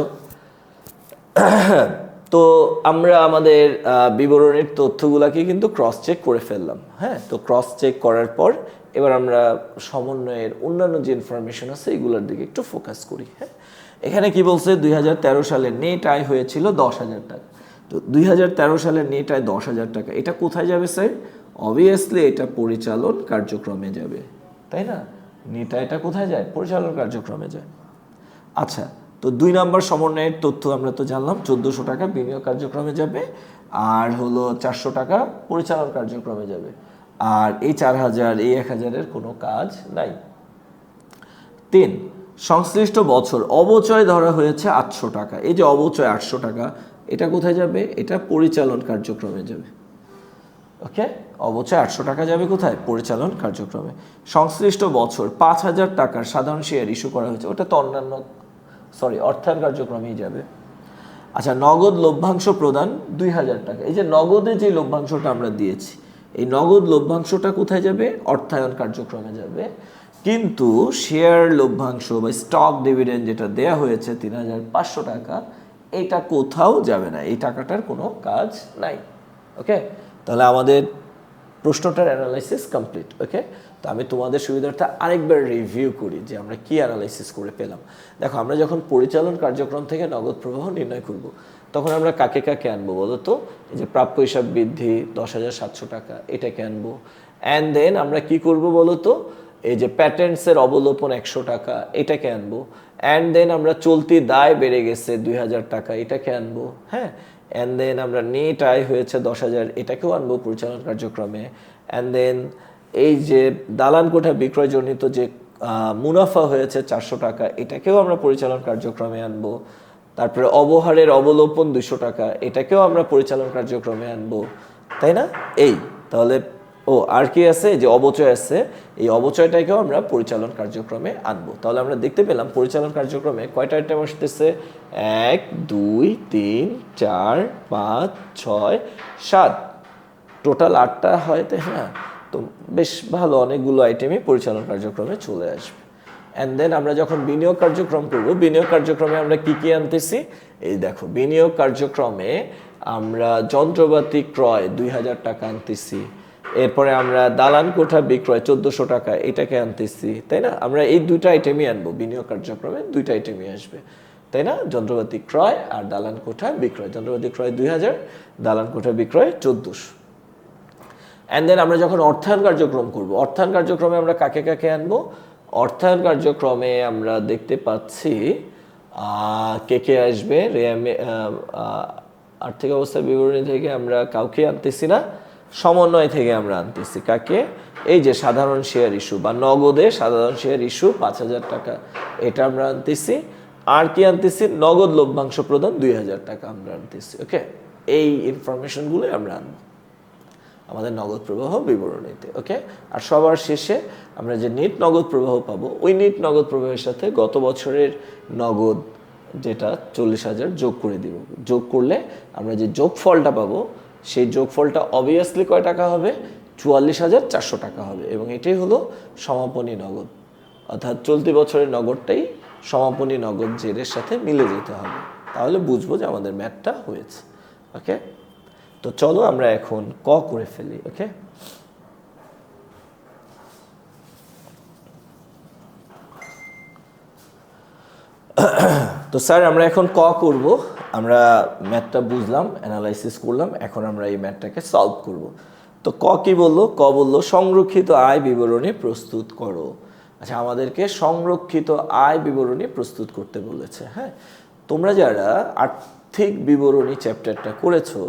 A: তো আমরা আমাদের বিবরণীর তথ্যগুলোকে কিন্তু ক্রস চেক করে ফেললাম। হ্যাঁ, তো ক্রস চেক করার পর এবার আমরা সমন্বয়ের অন্যান্য যে ইনফরমেশন আছে এগুলোর দিকে একটু ফোকাস করি। হ্যাঁ, এখানে কি বলছে? 2013 সালে নেট আয় হয়েছিল 10,000 টাকা। তো 2013 সালের নেট আয় 10,000 টাকা, এটা কোথায় যাবে স্যার? অবভিয়াসলি এটা পরিচালন কার্যক্রমে যাবে, তাই না? নেট আয়টা কোথায় যায়? পরিচালন কার্যক্রমে যায়। আচ্ছা, তো তো 2 নম্বর সমন্বয়ের তথ্য আমরা তো জানলাম, 1400 টাকা বিনিয়োগ কার্যক্রমে যাবে, আর হলো 400 টাকা পরিচালন কার্যক্রমে যাবে, আর এই 4000 এই 1000-এর কোনো কাজ নাই। 3, সংশ্লিষ্ট বছর অবচয় ধরা হয়েছে 800 টাকা। এই যে অবচয় 800 টাকা, এটা কোথায় যাবে? এটা পরিচালন কার্যক্রমে যাবে। ওকে, অবচয় 800 টাকা যাবে কোথায়? পরিচালন কার্যক্রমে। সংশ্লিষ্ট বছর 5000 টাকার সাধারণ শেয়ার ইস্যু করা হয়েছে, ওটা তো অন্যান্য অর্থায়ন কার্যক্রমেই যাবে। আচ্ছা, নগদ লভ্যাংশ প্রদান 2000 টাকা। এই যে নগদে যে লভ্যাংশটা আমরা দিয়েছি, এই নগদ লভ্যাংশটা কোথায় যাবে? অর্থায়ন কার্যক্রমে যাবে। কিন্তু শেয়ার লভ্যাংশ বা স্টক ডিভিডেন্ড যেটা দেয়া হয়েছে 3500 টাকা, এটা কোথাও যাবে না, এই টাকাটার কোনো কাজ নাই। ওকে, তাহলে আমাদের প্রশ্নটার অ্যানালাইসিস কমপ্লিট। ওকে, তো আমি তোমাদের সুবিধার্থে আরেকবার রিভিউ করি যে আমরা কি অ্যানালাইসিস করে পেলাম। দেখো, আমরা যখন পরিচালন কার্যক্রম থেকে নগদ প্রবাহ নির্ণয় করব, তখন আমরা কাকে কাকে আনবো বলো তো? এই যে প্রাপ্য হিসাব বৃদ্ধি 10,700 টাকা, এটাকে আনবো। অ্যান্ড দেন আমরা কি করব বলো তো? এই যে প্যাটেন্টসের অবলোপন 100 টাকা, এটাকে আনবো। অ্যান্ড দেন আমরা চলতি দায় বেড়ে গেছে 2000 টাকা, এটাকে আনবো। হ্যাঁ, অ্যান্ড দেন আমরা নেট আয় হয়েছে 10,000, এটাকেও আনবো পরিচালন কার্যক্রমে। অ্যান্ড দেন এই যে দালান কোঠা বিক্রয়জনিত যে মুনাফা হয়েছে 400 টাকা, এটাকেও আমরা পরিচালন কার্যক্রমে আনবো। তারপরে অবহারের অবলোপন 200 টাকা, এটাকেও আমরা পরিচালন কার্যক্রমে আনবো, তাই না? এই তাহলে আর কি আছে? যে অবচয় আছে, এই অবচয়টাকেও আমরা পরিচালন কার্যক্রমে আনবো। তাহলে আমরা দেখতে পেলাম পরিচালন কার্যক্রমে কয়টা আইটেম আসতেছে? 1, 2, 3, 4, 5, 6, 7, টোটাল 8টা হয়, তাই না? তো বেশ ভালো, অনেকগুলো আইটেমই পরিচালন কার্যক্রমে চলে আসবে। অ্যান্ড দেন আমরা যখন বিনিয়োগ কার্যক্রম করব, বিনিয়োগ কার্যক্রমে আমরা কি কি আনতেছি? এই দেখো, বিনিয়োগ কার্যক্রমে আমরা যন্ত্রপাতি ক্রয় 2000 টাকা আনতেছি। এরপরে আমরা দালান কোঠা বিক্রয় 1400 টাকা, এটাকে আনতেছি, তাই না? আমরা এই দুইটা আইটেমই আনবো বিনিয়োগ কার্যক্রমে, দুইটা আইটেমই আসবে, তাই না? যন্ত্রপাতি ক্রয় আর দালান কোঠা বিক্রয়। যন্ত্রপাতি ক্রয় 2000, দালান কোঠা বিক্রয় 1400। অ্যান্ড দেন আমরা যখন অর্থায়ন কার্যক্রম করব, অর্থায়ন কার্যক্রমে আমরা কাকে কাকে আনবো? অর্থায়ন কার্যক্রমে আমরা দেখতে পাচ্ছি কে কে আসবে। আর্থিক অবস্থার বিবরণী থেকে আমরা কাউকে আনতেছি না, সমন্বয় থেকে আমরা আনতেছি কাকে? এই যে সাধারণ শেয়ার ইস্যু বা নগদে সাধারণ শেয়ার ইস্যু 5000 টাকা, এটা আমরা আনতেছি। আর কি আনতেছি? নগদ লভ্যাংশ প্রদান 2000 টাকা আমরা আনতেছি। ওকে, এই ইনফরমেশনগুলোই আমরা আনবো আমাদের নগদ প্রবাহ বিবরণীতে। ওকে, আর সবার শেষে আমরা যে নেট নগদ প্রবাহ পাবো, ওই নেট নগদ প্রবাহের সাথে গত বছরের নগদ যেটা 40,000 যোগ করে দিব। যোগ করলে আমরা যে যোগফলটা পাবো, সেই যোগফলটা অবভিয়াসলি কয় টাকা হবে? 44,400 টাকা হবে। এবং এটাই হলো সমাপনী নগদ, অর্থাৎ চলতি বছরের নগদটাই সমাপনী নগদ জেরের সাথে মিলে যেতে হবে, তাহলে বুঝবো যে আমাদের ম্যাথটা হয়েছে। ওকে, তো চলো আমরা এখন ক করে ফেলি। ওকে, তো স্যার আমরা এখন ক করব। আমরা ম্যাথটা বুঝলাম, অ্যানালাইসিস করলাম, এখন আমরা এই ম্যাথটাকে সলভ করব। তো ক কি বললো? ক বললো সংরক্ষিত আয় বিবরণী প্রস্তুত করো। আচ্ছা, আমাদেরকে সংরক্ষিত আয় বিবরণী প্রস্তুত করতে বলেছে। হ্যাঁ, তোমরা যারা আর্থিক বিবরণী চ্যাপ্টারটা করেছো,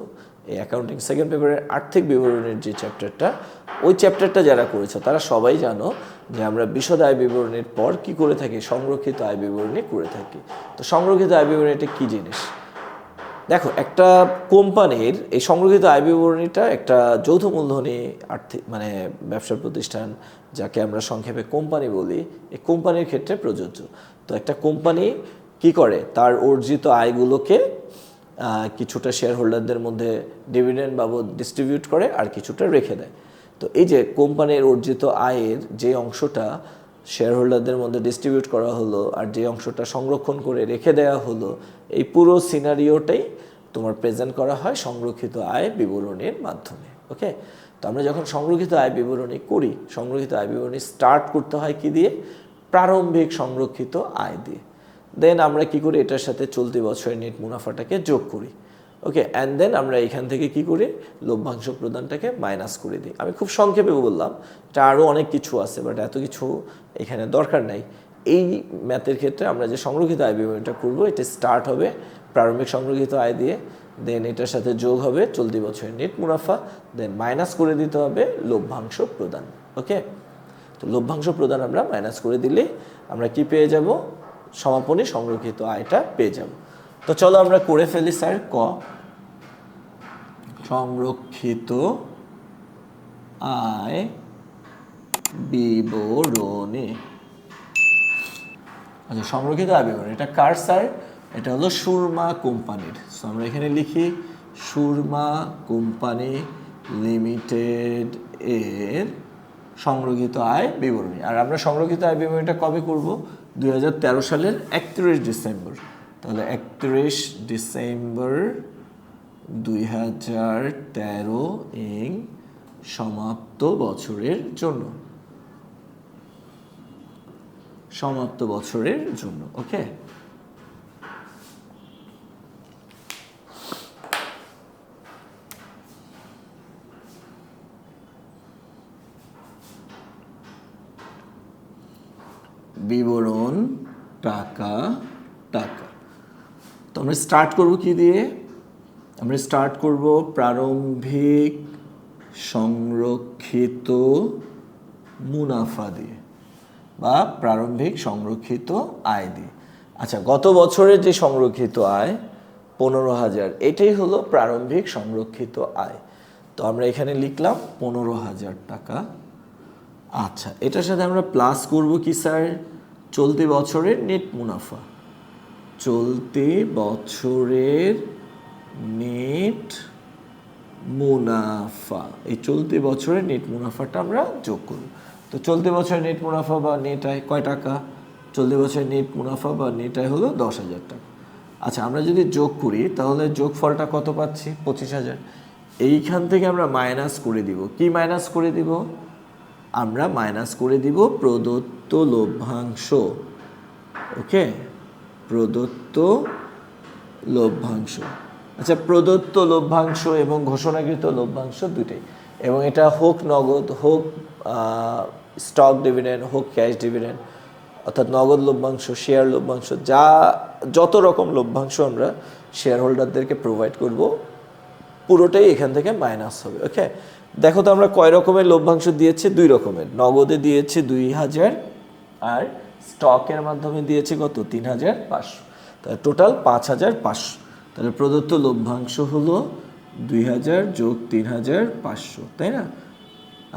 A: এই অ্যাকাউন্টিং সেকেন্ড পেপারের আর্থিক বিবরণীর যে চ্যাপ্টারটা, ওই চ্যাপ্টারটা যারা করেছো তারা সবাই জানো যে আমরা বিশদ আয় বিবরণীর পর কি করে থাকি? সংরক্ষিত আয় বিবরণী করে থাকি। তো সংরক্ষিত আয় বিবরণীটা কী জিনিস? দেখো, একটা কোম্পানির এই সংরক্ষিত আয় বিবরণীটা একটা যৌথ মূলধনী আর্থিক ব্যবসা প্রতিষ্ঠান, যাকে আমরা সংক্ষেপে কোম্পানি বলি, এই কোম্পানির ক্ষেত্রে প্রযোজ্য। তো একটা কোম্পানি কি করে? তার অর্জিত আয়গুলোকে কিছুটা শেয়ার হোল্ডারদের মধ্যে ডিভিডেন্ড বাবদ ডিস্ট্রিবিউট করে, আর কিছুটা রেখে দেয়। তো এই যে কোম্পানির অর্জিত আয়ের যে অংশটা শেয়ার হোল্ডারদের মধ্যে ডিস্ট্রিবিউট করা হলো আর যে অংশটা সংরক্ষণ করে রেখে দেওয়া হলো, এই পুরো সিনারিওটাই তোমার প্রেজেন্ট করা হয় সংরক্ষিত আয় বিবরণীর মাধ্যমে। ওকে, তো আমরা যখন সংরক্ষিত আয় বিবরণী করি, সংরক্ষিত আয় বিবরণী স্টার্ট করতে হয় কি দিয়ে? প্রারম্ভিক সংরক্ষিত আয় দিয়ে। দেন আমরা কি করি? এটার সাথে চলতি বছরের নেট মুনাফাটাকে যোগ করি। ওকে, অ্যান্ড দেন আমরা এখান থেকে কি করি? লভ্যাংশ প্রদানটাকে মাইনাস করে দিই। আমি খুব সংক্ষেপে বললাম, এটা আরও অনেক কিছু আছে, বাট এত কিছু এখানে দরকার নাই। এই ম্যাথের ক্ষেত্রে আমরা যে সংরক্ষিত আয় বিবরণীটা করব, এটা স্টার্ট হবে প্রারম্ভিক সংরক্ষিত আয় দিয়ে, দেন এটার সাথে যোগ হবে চলতি বছরের নেট মুনাফা, দেন মাইনাস করে দিতে হবে লভ্যাংশ প্রদান। ওকে, তো লভ্যাংশ প্রদান আমরা মাইনাস করে দিলে আমরা কি পেয়ে যাব, সমাপনী সংরক্ষিত আয়টা পেয়ে যাব। তো চলো আমরা করে ফেলি স্যার। ক, সংরক্ষিত আয় বিবরণী। আচ্ছা, সংরক্ষিত আয় বিবরণী এটা কার স্যার? এটা হলো সুরমা কোম্পানির। সো আমরা এখানে লিখি সুরমা কোম্পানি লিমিটেড এর সংরক্ষিত আয় বিবরণী। আর আমরা সংরক্ষিত আয় বিবরণীটা কবে করব? 2013 সালের 31 ডিসেম্বর। তাহলে 31 ডিসেম্বর 2013 ইং সমাপ্ত বছরের জন্য, সমাপ্ত বছরের জন্য। ওকে, বিবরণ টাকা টাকা। তো আমরা স্টার্ট করব কি দিয়ে? আমরা স্টার্ট করব প্রারম্ভিক সংরক্ষিত মুনাফা দিয়ে বা প্রারম্ভিক সংরক্ষিত আয় দিয়ে। আচ্ছা, গত বছরের যে সংরক্ষিত আয় 15,000, এটাই হলো প্রারম্ভিক সংরক্ষিত আয়। তো আমরা এখানে লিখলাম 15,000 টাকা। আচ্ছা, এটার সাথে আমরা প্লাস করব কি স্যার? চলতি বছরের নেট মুনাফা, চলতি বছরের নেট মুনাফা। এই চলতি বছরের নেট মুনাফাটা আমরা যোগ করব। তো চলতি বছরের নেট মুনাফা বা নেট আয় কয় টাকা? চলতি বছরের নেট মুনাফা বা নেট আয় হলো 10,000 টাকা। আচ্ছা, আমরা যদি যোগ করি তাহলে যোগফলটা কত পাচ্ছি? 25,000। এইখান থেকে আমরা মাইনাস করে দিব। কি মাইনাস করে দিব? আমরা মাইনাস করে দিব প্রদত্ত লভ্যাংশ। ওকে, প্রদত্ত লভ্যাংশ। আচ্ছা, প্রদত্ত লভ্যাংশ এবং ঘোষণাকৃত লভ্যাংশ দুটোই, এবং এটা হোক নগদ, হোক স্টক ডিভিডেন্ড, হোক ক্যাশ ডিভিডেন্ড, অর্থাৎ নগদ লভ্যাংশ, শেয়ার লভ্যাংশ, যত রকম লভ্যাংশ আমরা শেয়ার হোল্ডারদেরকে প্রোভাইড করব, পুরোটাই এখান থেকে মাইনাস হবে। ওকে, দেখো তো আমরা কয় রকমের লভ্যাংশ দিয়েছি? 2 রকমের। নগদে দিয়েছি 2,000 আর স্টকের মাধ্যমে দিয়েছি কত? 3,500। তাহলে টোটাল 5,500। তাহলে প্রদত্ত লভ্যাংশ হলো 2,000 যোগ 3,500, তাই না?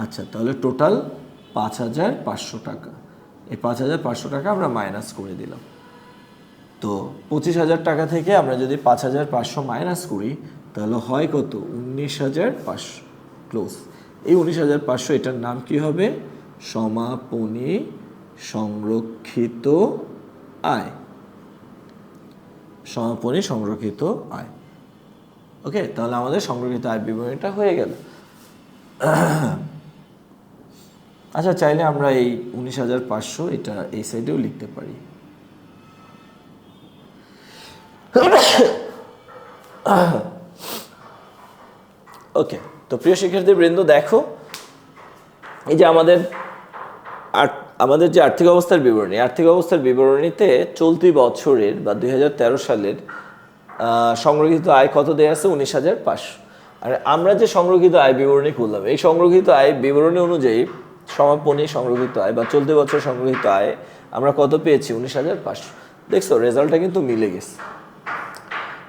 A: আচ্ছা, তাহলে টোটাল 5,500 টাকা। এই 5,500 টাকা আমরা মাইনাস করে দিলাম। তো 25,000 টাকা থেকে আমরা যদি 5,500 মাইনাস করি তাহলে হয় কত? 19,500। ক্লোজ। এই 19,500, এটার নাম কি হবে? সমাপনী সংরক্ষিত আয়। সমাপনী সংরক্ষিত আয়। ওকে, তাহলে আমাদের সংরক্ষিত আয় বিবরণীটা হয়ে গেল। আচ্ছা, চাইলে আমরা এই 19,500 এটা এই সাইডেও লিখতে পারি। ওকে, তো প্রিয় শিক্ষার্থীবৃন্দ, দেখো এই যে আমাদের যে আর্থিক অবস্থার বিবরণী, আর্থিক অবস্থার বিবরণীতে চলতি বছরের বা 2013 সালের সংরক্ষিত আয় কত দেয়া আছে? 19,500। আর আমরা যে সংরক্ষিত আয় বিবরণী করলাম, এই সংরক্ষিত আয় বিবরণী অনুযায়ী সমাপনী সংরক্ষিত আয় বা চলতি বছর সংরক্ষিত আয় আমরা কত পেয়েছি? 19,500। দেখছো, রেজাল্টটা কিন্তু মিলে গেছে।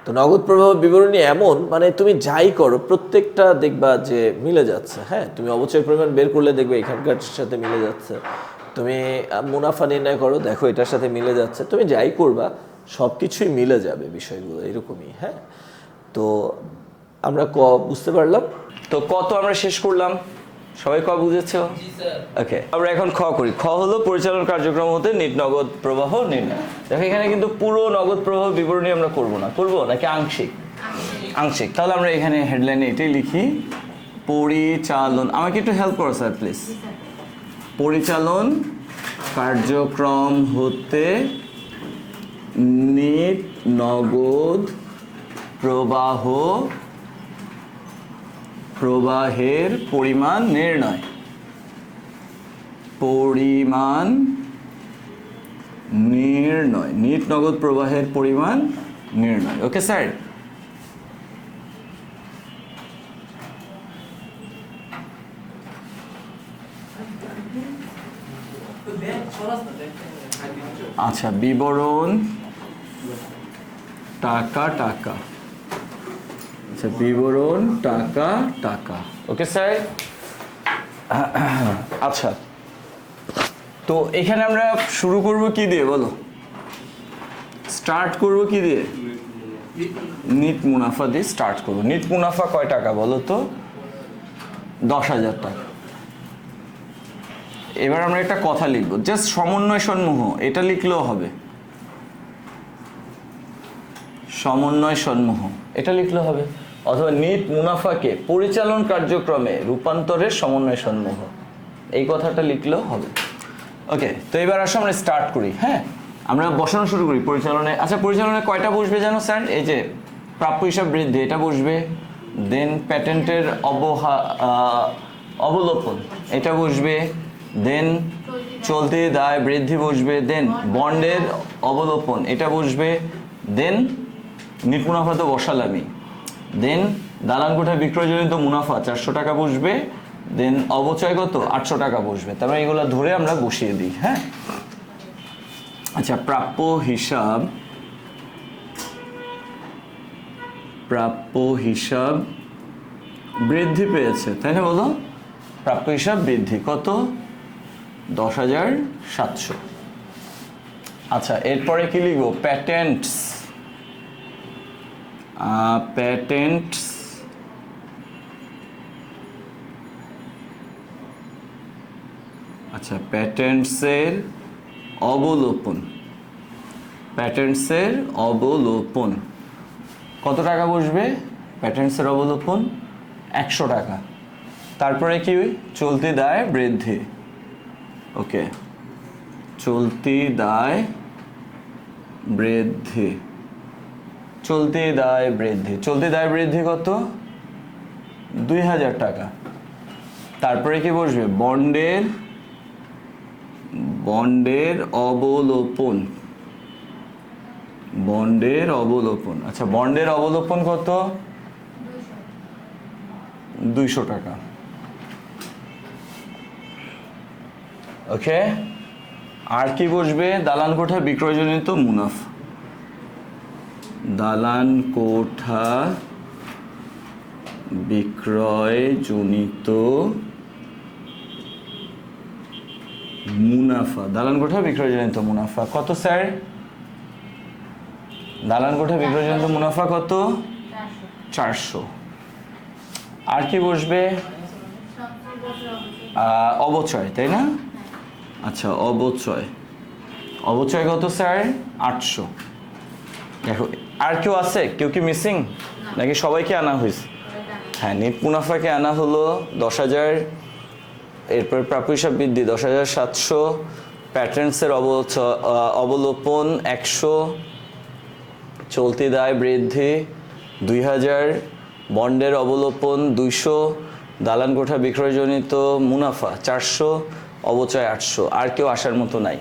A: তো নগদ প্রবাহ বিবরণী এমন, মানে তুমি যাই করো প্রত্যেকটা দেখবা যে মিলে যাচ্ছে। হ্যাঁ, তুমি অবচয় পরিমাণ বের করলে দেখবে এখানকার সাথে মিলে যাচ্ছে। তুমি মুনাফা নির্ণয় করো, দেখো এটার সাথে মিলে যাচ্ছে। তুমি যাই করবা সব কিছুই মিলে যাবে বিষয়গুলো, এরকমই। হ্যাঁ, তো আমরা বুঝতে পারলাম। তো কত আমরা শেষ করলাম, সবাই বুঝেছ? ওকে, আমরা এখন করি। হলো পরিচালন কার্যক্রম হতে নেট নগদ প্রবাহ নির্ণয়। দেখো এখানে কিন্তু পুরো নগদ প্রবাহ বিবরণী আমরা করব নাকি আংশিক? আংশিক। তাহলে আমরা এখানে হেডলাইনে এটাই লিখি, পরিচালন। আমাকে একটু হেল্প করো স্যার প্লিজ। পরিচালন কার্যক্রম হতে নেট নগদ প্রবাহের পরিমাণ নির্ণয়।
B: নির্ণয়, নিট নগদ প্রবাহের পরিমাণ নির্ণয়। ওকে স্যার, আচ্ছা বিবরণ টাকা টাকা, আচ্ছা বিবরণ টাকা টাকা। ওকে স্যার, আচ্ছা তো এখানে আমরা শুরু করব কি দিয়ে বলো? স্টার্ট করব কি দিয়ে? নিট মুনাফা দিয়ে স্টার্ট করব। নিট মুনাফা কয় টাকা বলো তো? 10,000 টাকা। এবার আমরা একটা কথা লিখবো, জাস্ট সমন্বয় সমূহ, এটা লিখলেও হবে। সমন্বয় সমূহ এটা লিখলেও হবে, অথবা নিট মুনাফাকে পরিচালন কার্যক্রমে রূপান্তরের সমন্বয় সমূহ, এই কথাটা লিখলেও হবে। ওকে, তো এবার আসো আমরা স্টার্ট করি। হ্যাঁ, আমরা বসানো শুরু করি পরিচালনায়। আচ্ছা পরিচালনায় কয়টা বসবে জানো স্যার? এই যে প্রাপ্য হিসাব বৃদ্ধি, এটা বসবে। দেন প্যাটেন্টের অবলোপন, এটা বসবে। দেন চলতি দায় বৃদ্ধি বসবে। দেন বন্ডের অবলোপন, এটা বসবে। দেন নিট মুনাফা তো বসালামই। দেন দালান কোঠা বিক্রয়জনিত মুনাফা 400 টাকা বসবে। দেন অবচয়গত 800 টাকা বসবে। তারপরে এগুলো ধরে আমরা বসিয়ে দিই। হ্যাঁ, আচ্ছা প্রাপ্য হিসাব বৃদ্ধি পেয়েছে, তাই না বলো? প্রাপ্য হিসাব বৃদ্ধি কত? 10,700। আচ্ছা এরপরে কি লিখবো? প্যাটেন্টস, আচ্ছা প্যাটেন্টসের অবলোপন কত টাকা বসবে? প্যাটেন্টসের অবলোপন 100 টাকা। তারপরে কি? চলতি দায় বৃদ্ধি। ওকে, চলতি দায় বৃদ্ধি কত? 2,000 টাকা। তারপরে কি বসবে? বন্ডের অবলোপন। আচ্ছা বন্ডের অবলোপন কত? 200 টাকা। ওকে, আর কি বসবে? দালান কোঠা বিক্রয়জনিত মুনাফা। দালান কোঠা বিক্রয়জনিত মুনাফা কত স্যার? দালান কোঠা বিক্রয়জনিত মুনাফা কত? 400। আর কি বসবে? অবচয়, তাই না? আচ্ছা অবচয় কত স্যার? 800। দেখো আর কেউ আছে? কেউ কি মিসিং নাকি সবাইকে আনা হয়েছে? হ্যাঁ, নিট মুনাফাকে আনা হলো 10,000। এরপর প্রাপ্য হিসাব বৃদ্ধি 10,700। প্যাটেন্টসের অবলোপন 100। চলতি দায় বৃদ্ধি 2,000। বন্ডের অবলোপন 200। দালান কোঠা বিক্রয়জনিত মুনাফা 400। অবচয় 800। আর কেউ আসার মতো নাই।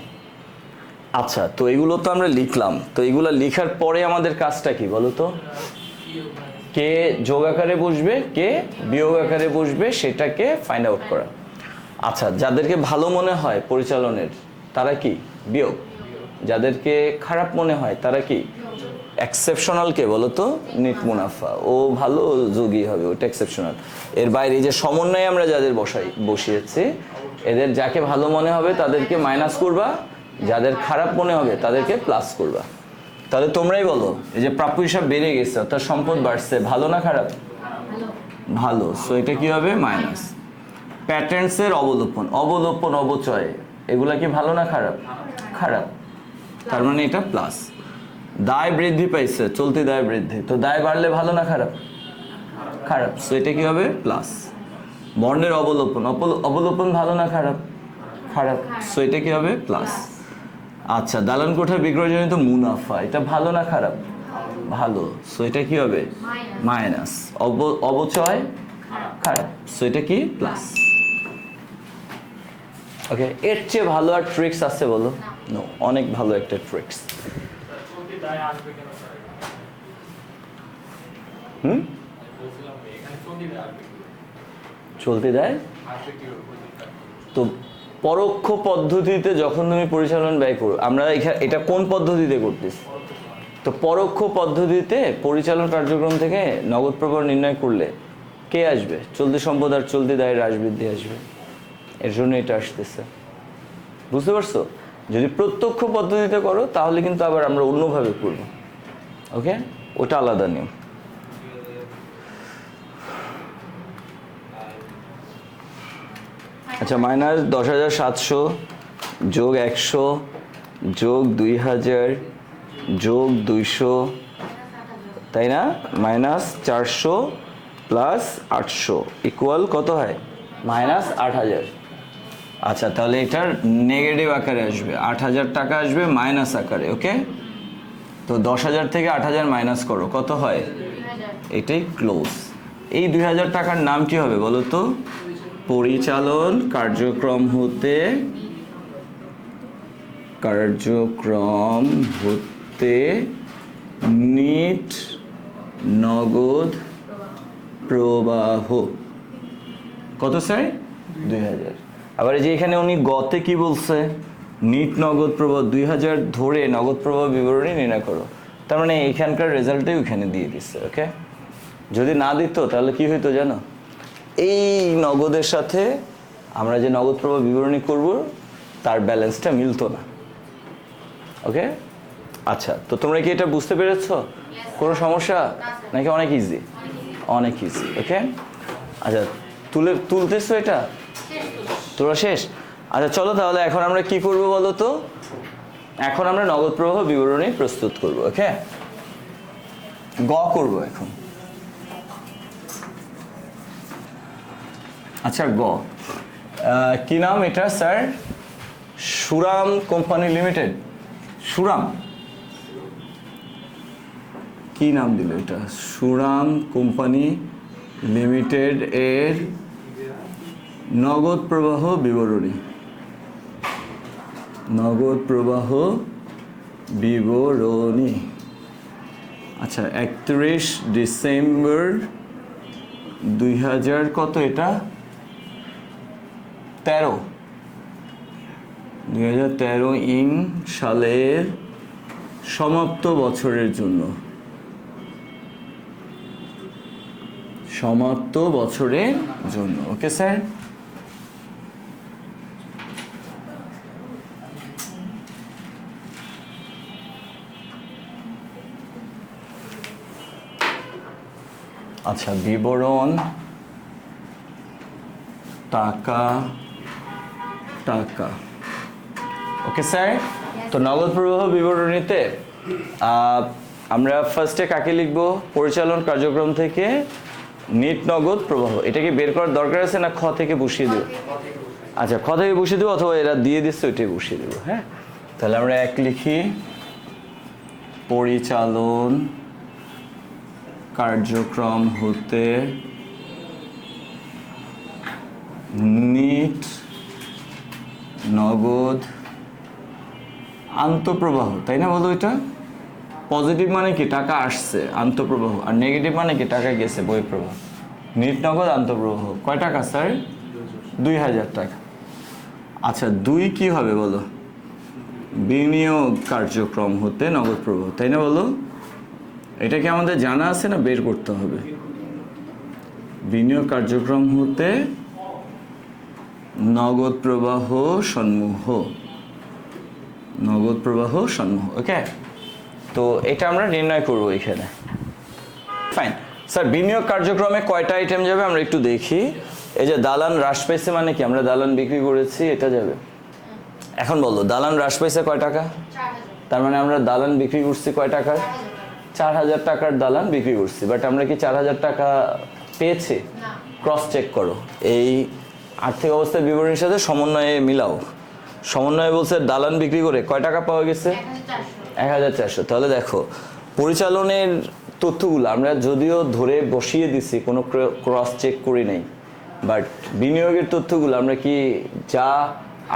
B: আচ্ছা তো এগুলো তো আমরা লিখলাম। তো এগুলো লেখার পরে আমাদের কাজটা কি বলো তো? কে যোগ আকারে বসবে, কে বিয়োগ আকারে বসবে, সেটাকে ফাইন্ড আউট করা। আচ্ছা যাদেরকে ভালো মনে হয় পরিচালনের, তারা কি? বিয়োগ। যাদেরকে খারাপ মনে হয় তারা কি? এক্সেপশনাল। কে বলো তো? নিট মুনাফা, ও ভালো যোগী হবে, ওটা এক্সেপশনাল। এর বাইরে যে সমন্বয়ে আমরা যাদের বসিয়েছি, এদের যাকে ভালো মনে হবে তাদেরকে মাইনাস করবা, যাদের খারাপ মনে হবে তাদেরকে প্লাস করবা। তাহলে তোমরাই বলো, এই যে প্রাপ্য হিসাব বেড়ে গেছে অর্থাৎ সম্পদ বাড়ছে, ভালো না খারাপ? ভালো। সো এটা কি হবে? মাইনাস। প্যাটেন্টসের অবলোপন, অবচয়, এগুলা কি ভালো না খারাপ? খারাপ। তার মানে এটা প্লাস। দায় বৃদ্ধি পাইছে, চলতি দায় বৃদ্ধি, তো দায় বাড়লে ভালো না খারাপ? খারাপ। সো এটা কি হবে? প্লাস। বন্ডের অবলোপন ভালো না খারাপ? খারাপ। সো এটা কি হবে? প্লাস। আচ্ছা দালান কোঠা বিক্রয়জনিত মুনাফা, এটা ভালো না খারাপ? ভালো। সো এটা কি হবে? মাইনাস। অবচয় খারাপ। সো এটা কি? প্লাস। ওকে, এর চেয়ে ভালো আর ট্রিক্স আছে বলো? নো, অনেক ভালো একটা ট্রিক্স। চলতে দেয় তো পরোক্ষ পদ্ধতিতে যখন তুমি পরিচালন ব্যয় করো, আমরা এখানে এটা কোন পদ্ধতিতে করতেছি? তো পরোক্ষ পদ্ধতিতে পরিচালন কার্যক্রম থেকে নগদ প্রবাহ নির্ণয় করলে কে আসবে? চলতি সম্পদ আর চলতি দায়ের হ্রাস বৃদ্ধি আসবে, এর জন্য এটা আসতেছে। বুঝতে পারছো? যদি প্রত্যক্ষ পদ্ধতিতে করো তাহলে কিন্তু আবার আমরা অন্যভাবে করব। ওকে, ওটা আলাদা নিয়ম। আচ্ছা, -10,700 যোগ 100 যোগ 2000 যোগ 200, তাই না? -400 প্লাস 800 ইকুয়াল কত হয়? -8,000। আচ্ছা, তাহলে এটার নেগেটিভ আকারে আসবে, 8,000 টাকা আসবে মাইনাস আকারে। ওকে, তো 10,000 থেকে 8,000 মাইনাস করো, কত হয়? এটাই ক্লোজ। এই 2,000 টাকার নাম কি হবে বলো তো? পরিচালন কার্যক্রম হতে নিট নগদ প্রবাহ। কত স্যার? 2,000। আবার এই যে এখানে উনি গতে কি বলছে? নিট নগদ প্রবাহ 2,000 ধরে নগদ প্রবাহ বিবরণী নির্ণয় করো। তার মানে এইখানকার রেজাল্টটাই ওখানে দিয়ে দিচ্ছে। ওকে, যদি না দিত তাহলে কি হইতো জানো? এই নগদের সাথে আমরা যে নগদ প্রবাহ বিবরণী করব তার ব্যালেন্সটা মিলতো না। ওকে, আচ্ছা, তো তোমরা কি এটা বুঝতে পেরেছো? কোনো সমস্যা নাকি অনেক ইজি? অনেক ইজি। ওকে, আচ্ছা, তুলতেছো এটা? তোরা শেষ? আচ্ছা, চলো তাহলে এখন আমরা কি করব বলো তো? এখন আমরা নগদ প্রবাহ বিবরণী প্রস্তুত করব। ওকে, গ করব এখন। আচ্ছা, গ কি নাম এটা sir? Suram company limited. Suram কি নাম দিল এটা? সুরাম কোম্পানি লিমিটেড এর নগদ প্রবাহ বিবরণী। নগদ প্রবাহ বিবরণী। আচ্ছা, 31 ডিসেম্বর 2000 কত এটা? 2013 ইং সালের সমাপ্ত বছরের জন্য। সমাপ্ত বছরের জন্য। ওকে স্যার, আচ্ছা, বিবরণ টাকা টাকা। ওকে স্যার, তো নগদ প্রবাহ বিবরণীতে আমরা ফার্স্টে কাকে লিখবো? পরিচালন কার্যক্রম থেকে নিট নগদ প্রবাহ। এটাকে বের করার দরকার আছে না খ থেকে বসিয়ে দেবো? আচ্ছা, খ থেকে বসিয়ে দেবো, অথবা এরা দিয়ে দিচ্ছে ওইটাই বসিয়ে দেবো। হ্যাঁ, তাহলে আমরা এক লিখি, পরিচালন কার্যক্রম হতে নিট নগদ আন্তঃপ্রবাহ, তাই না? বলো, এটা পজিটিভ মানে কি? টাকা আসছে, আন্তঃপ্রবাহ। আর নেগেটিভ মানে কি? টাকা গেছে, বহিঃপ্রবাহ। নিট নগদ আন্তঃপ্রবাহ কয় টাকা স্যার? 2,000 টাকা। আচ্ছা, 2 কি হবে বলো? বিনিয়োগ কার্যক্রম হতে নগদ প্রবাহ, তাই না? বলো, এটা কি আমাদের জানা আছে না বের করতে হবে? বিনিয়োগ কার্যক্রম হতে নগদ প্রবাহ সমূহ। নগদ প্রবাহ সমূহ। ওকে, তো এটা আমরা নির্ণয় করব এখানে। ফাইন স্যার, বিনিয়োগ কার্যক্রমে কয়টা আইটেম যাবে আমরা একটু দেখি। এই যে দালান হ্রাস পাইছে মানে কি? আমরা দালান বিক্রি করেছি, এটা যাবে। এখন বলো, দালান হ্রাস পাইছে কয় টাকা? তার মানে আমরা দালান বিক্রি করছি কয় টাকার? 4,000 টাকার দালান বিক্রি করছি। বাট আমরা কি 4,000 টাকা পেয়েছি? ক্রস চেক করো, এই আর্থিক অবস্থার বিবরণীর সাথে সমন্বয়ে মিলাও। সমন্বয়ে বলছে দালান বিক্রি করে কয় টাকা পাওয়া গেছে? 1,400। তাহলে দেখো, পরিচালনের তথ্যগুলো আমরা যদিও ধরে বসিয়ে দিছি, কোনো ক্রস চেক করি নাই, বাট বিনিয়োগের তথ্যগুলো আমরা কি যা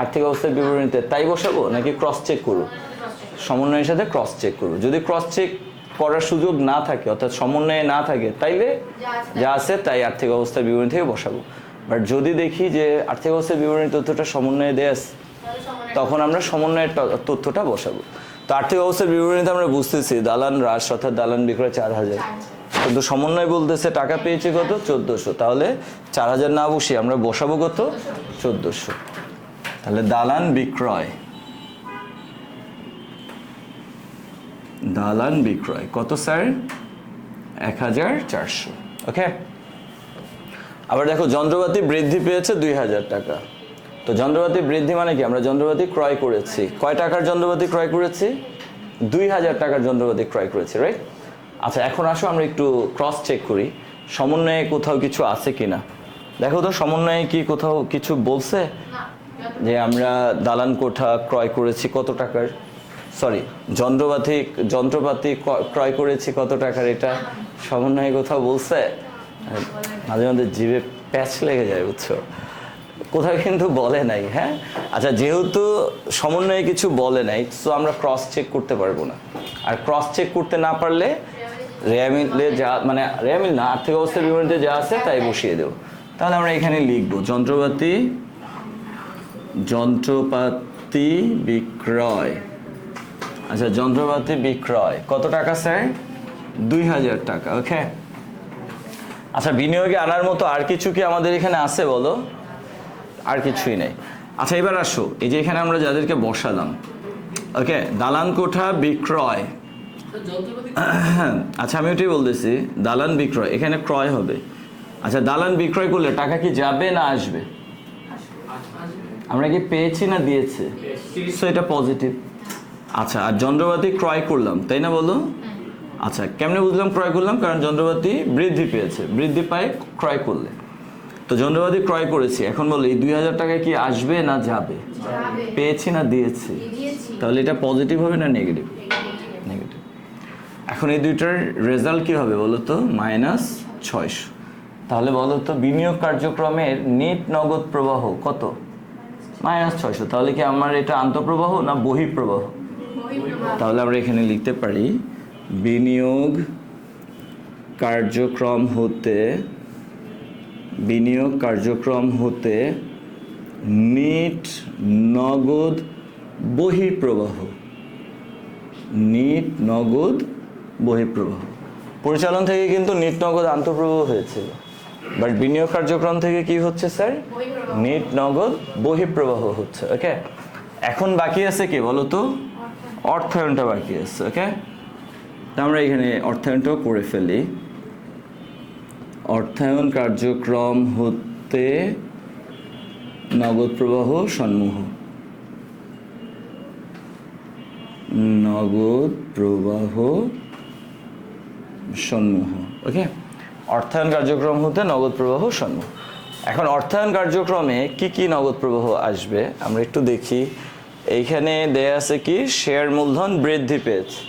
B: আর্থিক অবস্থার বিবরণীতে তাই বসাবো নাকি ক্রস চেক করবো? সমন্বয়ের সাথে ক্রস চেক করবো। যদি ক্রস চেক করার সুযোগ না থাকে, অর্থাৎ সমন্বয়ে না থাকে, তাইলে যা আছে তাই আর্থিক অবস্থার বিবরণী থেকে বসাবো। বাট যদি দেখি যে আর্থিক অবস্থার বিবরণী তথ্যটা সমন্বয়ে দেয়া আছে, তখন আমরা সমন্বয়ের তথ্যটা বসাবো। তো আর্থিক অবস্থার বিবরণীতে আমরা বুঝতেছি দালান হ্রাস, অর্থাৎ দালান বিক্রয় 4000, কিন্তু সমন্বয় বলতেছে টাকা পেয়েছে কত 1400, তাহলে 4000 না বসিয়ে আমরা বসাবো কত 1400। তাহলে দালান বিক্রয়, দালান বিক্রয় কত স্যার? 1400। ওকে, আবার দেখো যন্ত্রপাতি বৃদ্ধি পেয়েছে 2000 টাকা। তো যন্ত্রপাতি বৃদ্ধি মানে কি? আমরা যন্ত্রপাতি ক্রয় করেছি। কয় টাকার যন্ত্রপাতি ক্রয় করেছি? 2000 টাকার যন্ত্রপাতি ক্রয় করেছি, রাইট? আচ্ছা, এখন আসো আমরা একটু ক্রস চেক করি সমন্বয়ে কোথাও কিছু আছে কিনা। দেখো তো সমন্বয়ে কি কোথাও কিছু বলছে যে আমরা দালান কোঠা ক্রয় করেছি কত টাকার, সরি যন্ত্রপাতি ক্রয় করেছি কত টাকার, এটা সমন্বয়ে কোথাও বলছে? মাঝে মাঝে জিভে প্যাচ লেগে যায়, বুঝছো, কোথাও কিন্তু বলে নাই। হ্যাঁ, আচ্ছা, যেহেতু সমন্বয়ে কিছু বলে নাই, সো আমরা ক্রস চেক করতে পারবো না। আর ক্রস চেক করতে না পারলে রেয়ামিলে যা, মানে রেয়ামিল না, আর্থিক অবস্থার বিবরণীতে যা আছে তাই বসিয়ে দেবো। তাহলে আমরা এখানে লিখবো যন্ত্রপাতি বিক্রয়। আচ্ছা, যন্ত্রপাতি বিক্রয় কত টাকা স্যার? 2000 টাকা। ওকে, আচ্ছা, বিনিয়োগে আনার মতো আর কিছু কি আমাদের এখানে আছে বলো? আর কিছুই নেই। আচ্ছা, এবার আসো, এই যে এখানে আমরা যাদেরকে বসালাম, ওকে, দালান কোঠা বিক্রয়। আচ্ছা, আমি ওটাই বলতেছি, দালান বিক্রয়, এখানে ক্রয় হবে। আচ্ছা, দালান বিক্রয় করলে টাকা কি যাবে না আসবে? আমরা কি পেয়েছি না দিয়েছে? সো এটা পজিটিভ। আচ্ছা, আর যন্ত্রপাতি ক্রয় করলাম, তাই না বলো? আচ্ছা, কেমনে বুঝলাম ক্রয় করলাম? কারণ যন্ত্রপাতি বৃদ্ধি পেয়েছে, বৃদ্ধি পায় ক্রয় করলে। তো যন্ত্রপাতি ক্রয় করেছি, এখন বলো এই 2000 টাকায় কি আসবে না যাবে? পেয়েছি না দিয়েছি? তাহলে এটা পজিটিভ হবে না নেগেটিভ? নেগেটিভ। এখন এই দুইটার রেজাল্ট কি হবে বলো তো? -600। তাহলে বলো তো বিনিয়োগ কার্যক্রমের নেট নগদ প্রবাহ কত? -600। তাহলে কি আমার এটা আন্তঃপ্রবাহ না বহিঃপ্রবাহ? তাহলে আমরা এখানে লিখতে পারি বিনিয়োগ কার্যক্রম হতে নেট নগদ বহিঃপ্রবাহ। নেট নগদ বহিঃপ্রবাহ। পরিচালন থেকে কিন্তু নেট নগদ আন্তঃপ্রবাহ হয়েছিল, বাট বিনিয়োগ কার্যক্রম থেকে কি হচ্ছে স্যার? নেট নগদ বহিঃপ্রবাহ হচ্ছে। ওকে, এখন বাকি আছে কি বলো তো? অর্থায়নটা বাকি আছে। ওকে, তা আমরা এখানে অর্থায়নটাও করে ফেলি। অর্থায়ন কার্যক্রম হতে নগদ প্রবাহ সমূহ। নগদ প্রবাহ সমূহ। ওকে, অর্থায়ন কার্যক্রম হতে নগদ প্রবাহ সমূহ। এখন অর্থায়ন কার্যক্রমে কি কি নগদ প্রবাহ আসবে আমরা একটু দেখি। এইখানে দেয়া আছে কি? শেয়ার মূলধন বৃদ্ধি পেয়েছে।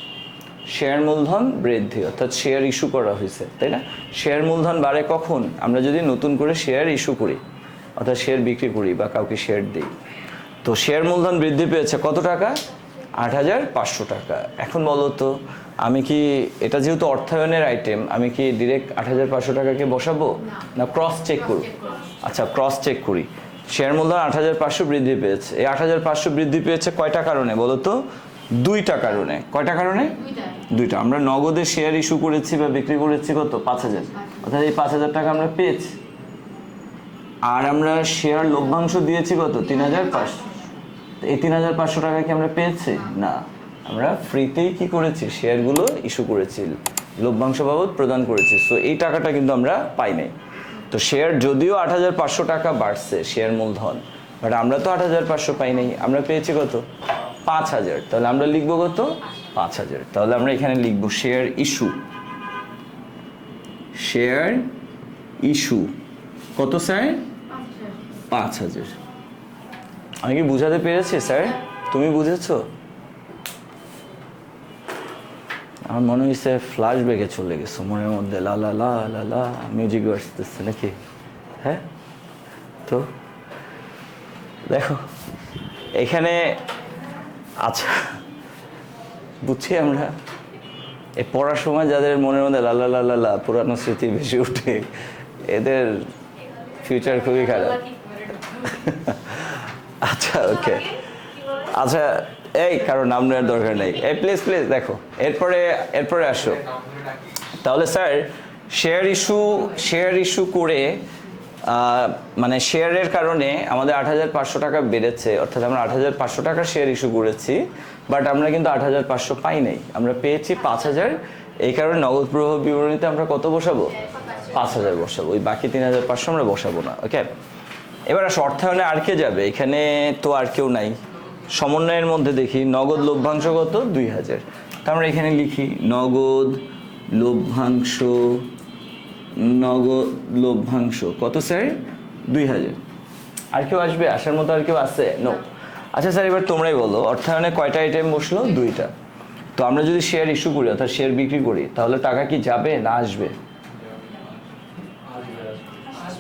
B: শেয়ার মূলধন বৃদ্ধি, অর্থাৎ শেয়ার ইস্যু করা হয়েছে, তাই না? শেয়ার মূলধন বাড়ে কখন? আমরা যদি নতুন করে শেয়ার ইস্যু করি, অর্থাৎ শেয়ার বিক্রি করি বা কাউকে শেয়ার দিই। তো শেয়ার মূলধন বৃদ্ধি পেয়েছে কত টাকা? 8500 টাকা। এখন বলো তো, আমি কি এটা যেহেতু অর্থায়নের আইটেম, আমি কি ডিরেক্ট 8500 টাকাকে বসাবো না ক্রস চেক করব? আচ্ছা, ক্রস চেক করি। শেয়ার মূলধন 8500 বৃদ্ধি পেয়েছে। এই 8500 বৃদ্ধি পেয়েছে কয়টা কারণে বলো তো? 2টা কারণে। কয়টা কারণে? 2টা। আমরা নগদে শেয়ার ইস্যু করেছি বা বিক্রি করেছি কত? 5000, অর্থাৎ এই 5000 টাকা আমরা পেয়েছি। আর আমরা শেয়ার লভ্যাংশ দিয়েছি কত? 3500। এই 3500 টাকা কি আমরা পেয়েছি? না, আমরা ফ্রিতেই কি করেছি? শেয়ারগুলো ইস্যু করেছি, লভ্যাংশ বাবদ প্রদান করেছি। সো এই টাকাটা কিন্তু আমরা পাই নাই। তো শেয়ার যদিও 8500 টাকা বাড়ছে শেয়ার মূলধন, বাট আমরা তো 8500 পাই নাই, আমরা পেয়েছি কত? 5000। তাহলে আমরা লিখবো কত? 5000। তাহলে আমরা এখানে লিখবো শেয়ার ইস্যু। শেয়ার ইস্যু কত স্যার? 5000। আমি কি বুঝাতে পেরেছি স্যার? তুমি বুঝেছো? আমার মনে হয়েছে ফ্ল্যাশ ব্যাকে চলে গেছো, মনের মধ্যে লা লা লা লা লা মিউজিক বাজতেছে নাকি? হ্যাঁ, তো দেখো এখানে আচ্ছা বুঝছি আমরা এই পড়ার সময় যাদের মনের মধ্যে লালা লালা লা পুরানো স্মৃতি বেশি উঠে এদের ফিউচার খুবই খারাপ। আচ্ছা ওকে, আচ্ছা এই কারণ নাম নেওয়ার দরকার নেই, এই প্লিজ প্লিজ দেখো এরপরে আসো। তাহলে স্যার শেয়ার ইস্যু করে মানে শেয়ারের কারণে আমাদের 8,500 টাকা বেড়েছে, অর্থাৎ আমরা 8,500 টাকার শেয়ার ইস্যু করেছি, বাট আমরা কিন্তু 8,500 পাই নাই, আমরা পেয়েছি 5,000। এই কারণে নগদ প্রবাহ বিবরণীতে আমরা কত বসাবো? 5,000 বসাবো, ওই বাকি 3,500 আমরা বসাবো না। ওকে, এবার আসো অর্থায়নে আর কে যাবে? এখানে তো আর কেউ নাই। সমন্বয়ের মধ্যে দেখি নগদ লভ্যাংশ কত? 2,000। তা আমরা এখানে লিখি নগদ লভ্যাংশ কত স্যার? 2,000। আর কেউ আসবে? আসার মতো আর কেউ আছে? নো। আচ্ছা স্যার এবার তোমরাই বলো, অর্থায়নে কয়টা আইটেম বসলো? 2টা। তো আমরা যদি শেয়ার ইস্যু করি অর্থাৎ শেয়ার বিক্রি করি তাহলে টাকা কি যাবে না আসবে?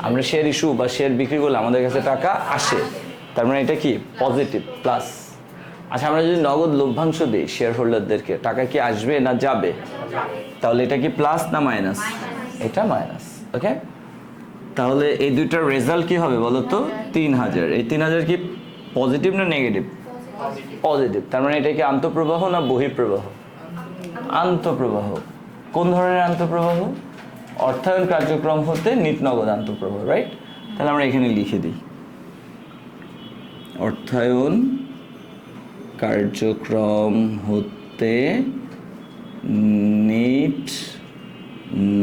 B: আমরা শেয়ার ইস্যু বা শেয়ার বিক্রি করলে আমাদের কাছে টাকা আসে, তার মানে এটা কি পজিটিভ প্লাস। আচ্ছা আমরা যদি নগদ লভ্যাংশ দিই শেয়ার হোল্ডারদেরকে, টাকা কি আসবে না যাবে? তাহলে এটা কি প্লাস না মাইনাস? এটা মাইনাস। ওকে, তাহলে এই দুইটার রেজাল্ট কি হবে বলো তো? 3,000। এই 3,000 কি পজিটিভ না নেগেটিভ? পজিটিভ। তার মানে এটা কি আন্তঃপ্রবাহ না বহিঃপ্রবাহ? আন্তঃপ্রবাহ। কোন ধরনের আন্তঃপ্রবাহ? অর্থায়ন কার্যক্রম হতে নিট নগদ আন্তঃপ্রবাহ, রাইট? তাহলে আমরা এখানে লিখে দিই অর্থায়ন কার্যক্রম হতে নিট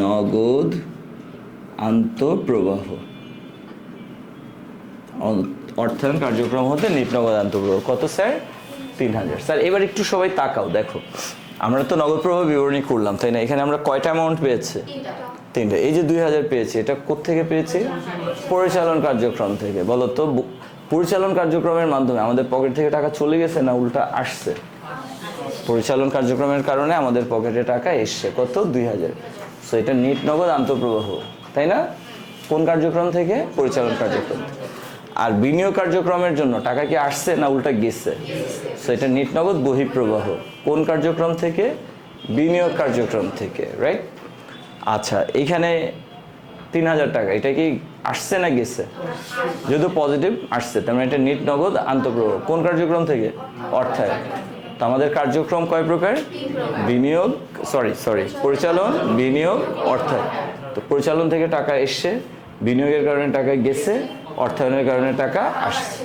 B: নগদ আন্তঃপ্রবাহ। অর্থায়ন কার্যক্রম হতে নিট নগদ আন্তঃপ্রবাহ কত স্যার? 3,000। স্যার এবার একটু সবাই তাকাও, দেখো আমরা তো নগদ প্রবাহ বিবরণী করলাম তাই না? এখানে আমরা কয়টা অ্যামাউন্ট পেয়েছি? 3টা। এই যে 2,000 পেয়েছি এটা কোত্থেকে পেয়েছি? পরিচালন কার্যক্রম থেকে। বলো তো পরিচালন কার্যক্রমের মাধ্যমে আমাদের পকেট থেকে টাকা চলে গেছে না উল্টা আসছে? পরিচালন কার্যক্রমের কারণে আমাদের পকেটে টাকা এসছে কত? 2,000। সো এটা নিট নগদ আন্তঃপ্রবাহ, তাই না? কোন কার্যক্রম থেকে? পরিচালন কার্যক্রম। আর বিনিয়োগ কার্যক্রমের জন্য টাকা কি আসছে না উল্টা গেছে? সো এটা নিট নগদ বহিঃপ্রবাহ। কোন কার্যক্রম থেকে? বিনিয়োগ কার্যক্রম থেকে, রাইট? আচ্ছা এখানে 3,000 টাকা এটা কি আসছে না গেছে? যেহেতু পজিটিভ আসছে তার মানে এটা নিট নগদ আন্তঃপ্রবাহ। কোন কার্যক্রম থেকে? অর্থায়ন। তো আমাদের কার্যক্রম কয় প্রকার? বিনিয়োগ পরিচালন, বিনিয়োগ, অর্থায়ন। তো পরিচালন থেকে টাকা এসছে, বিনিয়োগের কারণে টাকা গেছে, অর্থায়নের কারণে টাকা আসছে।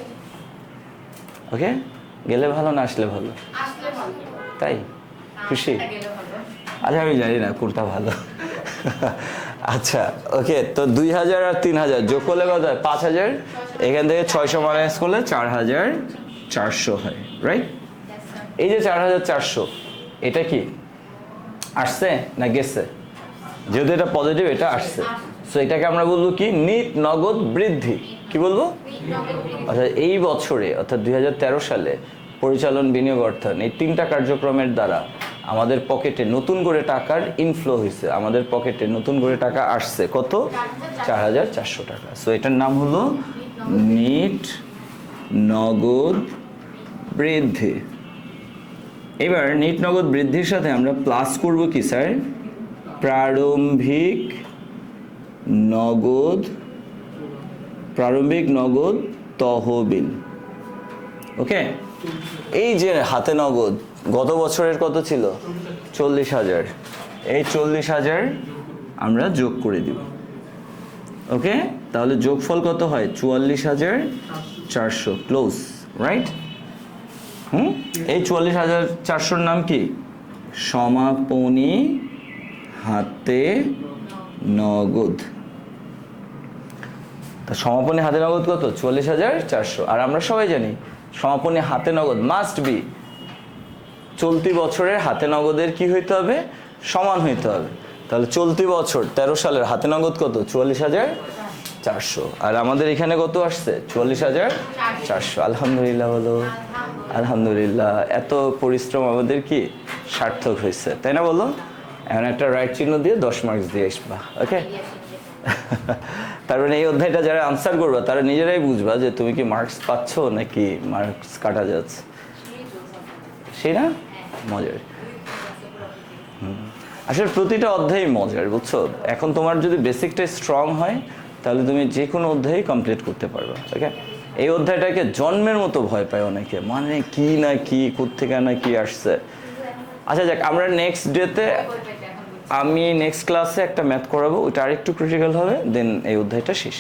B: ওকে, গেলে ভালো না আসলে ভালো? তাই খুশি? আচ্ছা আমি জানি না কোনটা ভালো। আচ্ছা ওকে, তো 2,000 আর 3,000 যোগ করলে কত হয়? 5,000। এখান থেকে 600 মাইনাস করলে 4,400 হয়, রাইট? এই যে 4,400 এটা কি আসছে না গেছে? যেহেতু এটা পজিটিভ এটা আসছে, সো এটাকে আমরা বলবো কি? নিট নগদ বৃদ্ধি। কি বলবো? অর্থাৎ এই বছরে অর্থাৎ 2013 সালে পরিচালন, বিনিয়োগ, অর্থায়ন এই 3টা কার্যক্রমের দ্বারা আমাদের পকেটে নতুন করে টাকার ইনফ্লো হয়েছে, আমাদের পকেটে নতুন করে টাকা আসছে কত? 4,400 টাকা। সো এটার নাম হলো নিট নগদ বৃদ্ধি। এবার নিট নগদ বৃদ্ধির সাথে আমরা প্লাস করব কি স্যার? প্রারম্ভিক নগদ তহবিল। ওকে, এই যে হাতে নগদ গত বছরের কত ছিল? 40,000। এই 40,000 আমরা যোগ করে দিব। ওকে, তাহলে যোগফল কত হয়? 44,400 ক্লোজ, রাইট? এই 44,400 নাম কি? সমাপনী হাতে নগদ। তা সমাপনী হাতে নগদ কত? 44,400। আর আমরা সবাই জানি সমাপনী হাতে নগদ মাস্ট বি চলতি বছরের হাতে নগদের কি হইতে হবে? সমান হইতে হবে। তাহলে চলতি বছর 13 সালের হাতে নগদ কত? 44,400। আর আমাদের এখানে কত আসছে? 44,400। আলহামদুলিল্লাহ বলো আলহামদুলিল্লাহ। এত পরিশ্রম আমাদের কি সার্থক হয়েছে, তাই না? বলো এখন একটা রাইট চিহ্ন দিয়ে 10 মার্কস দিয়ে আসবা। ওকে তার মানে এই অধ্যায়টা যারা আনসার করবা তারা নিজেরাই বুঝবা যে তুমি কি মার্কস পাচ্ছ নাকি মার্কস কাটা যাচ্ছে। সেই না মজার। আসলে প্রতিটা অধ্যায়ই মজার, বুঝছো? এখন তোমার যদি বেসিকটা স্ট্রং হয় তাহলে তুমি যে কোনো অধ্যায়ই কমপ্লিট করতে পারবে। ওকে, এই অধ্যায়টাকে জন্মের মতো ভয় পায় অনেকে, মানে কি না কি, কোত্থেকে না কি আসছে। আচ্ছা যাক, আমরা নেক্সট ডেতে আমি নেক্সট ক্লাসে একটা ম্যাথ করাবো, ওটা আরেকটু ক্রিটিক্যাল হবে, দেন এই অধ্যায়টা শেষ।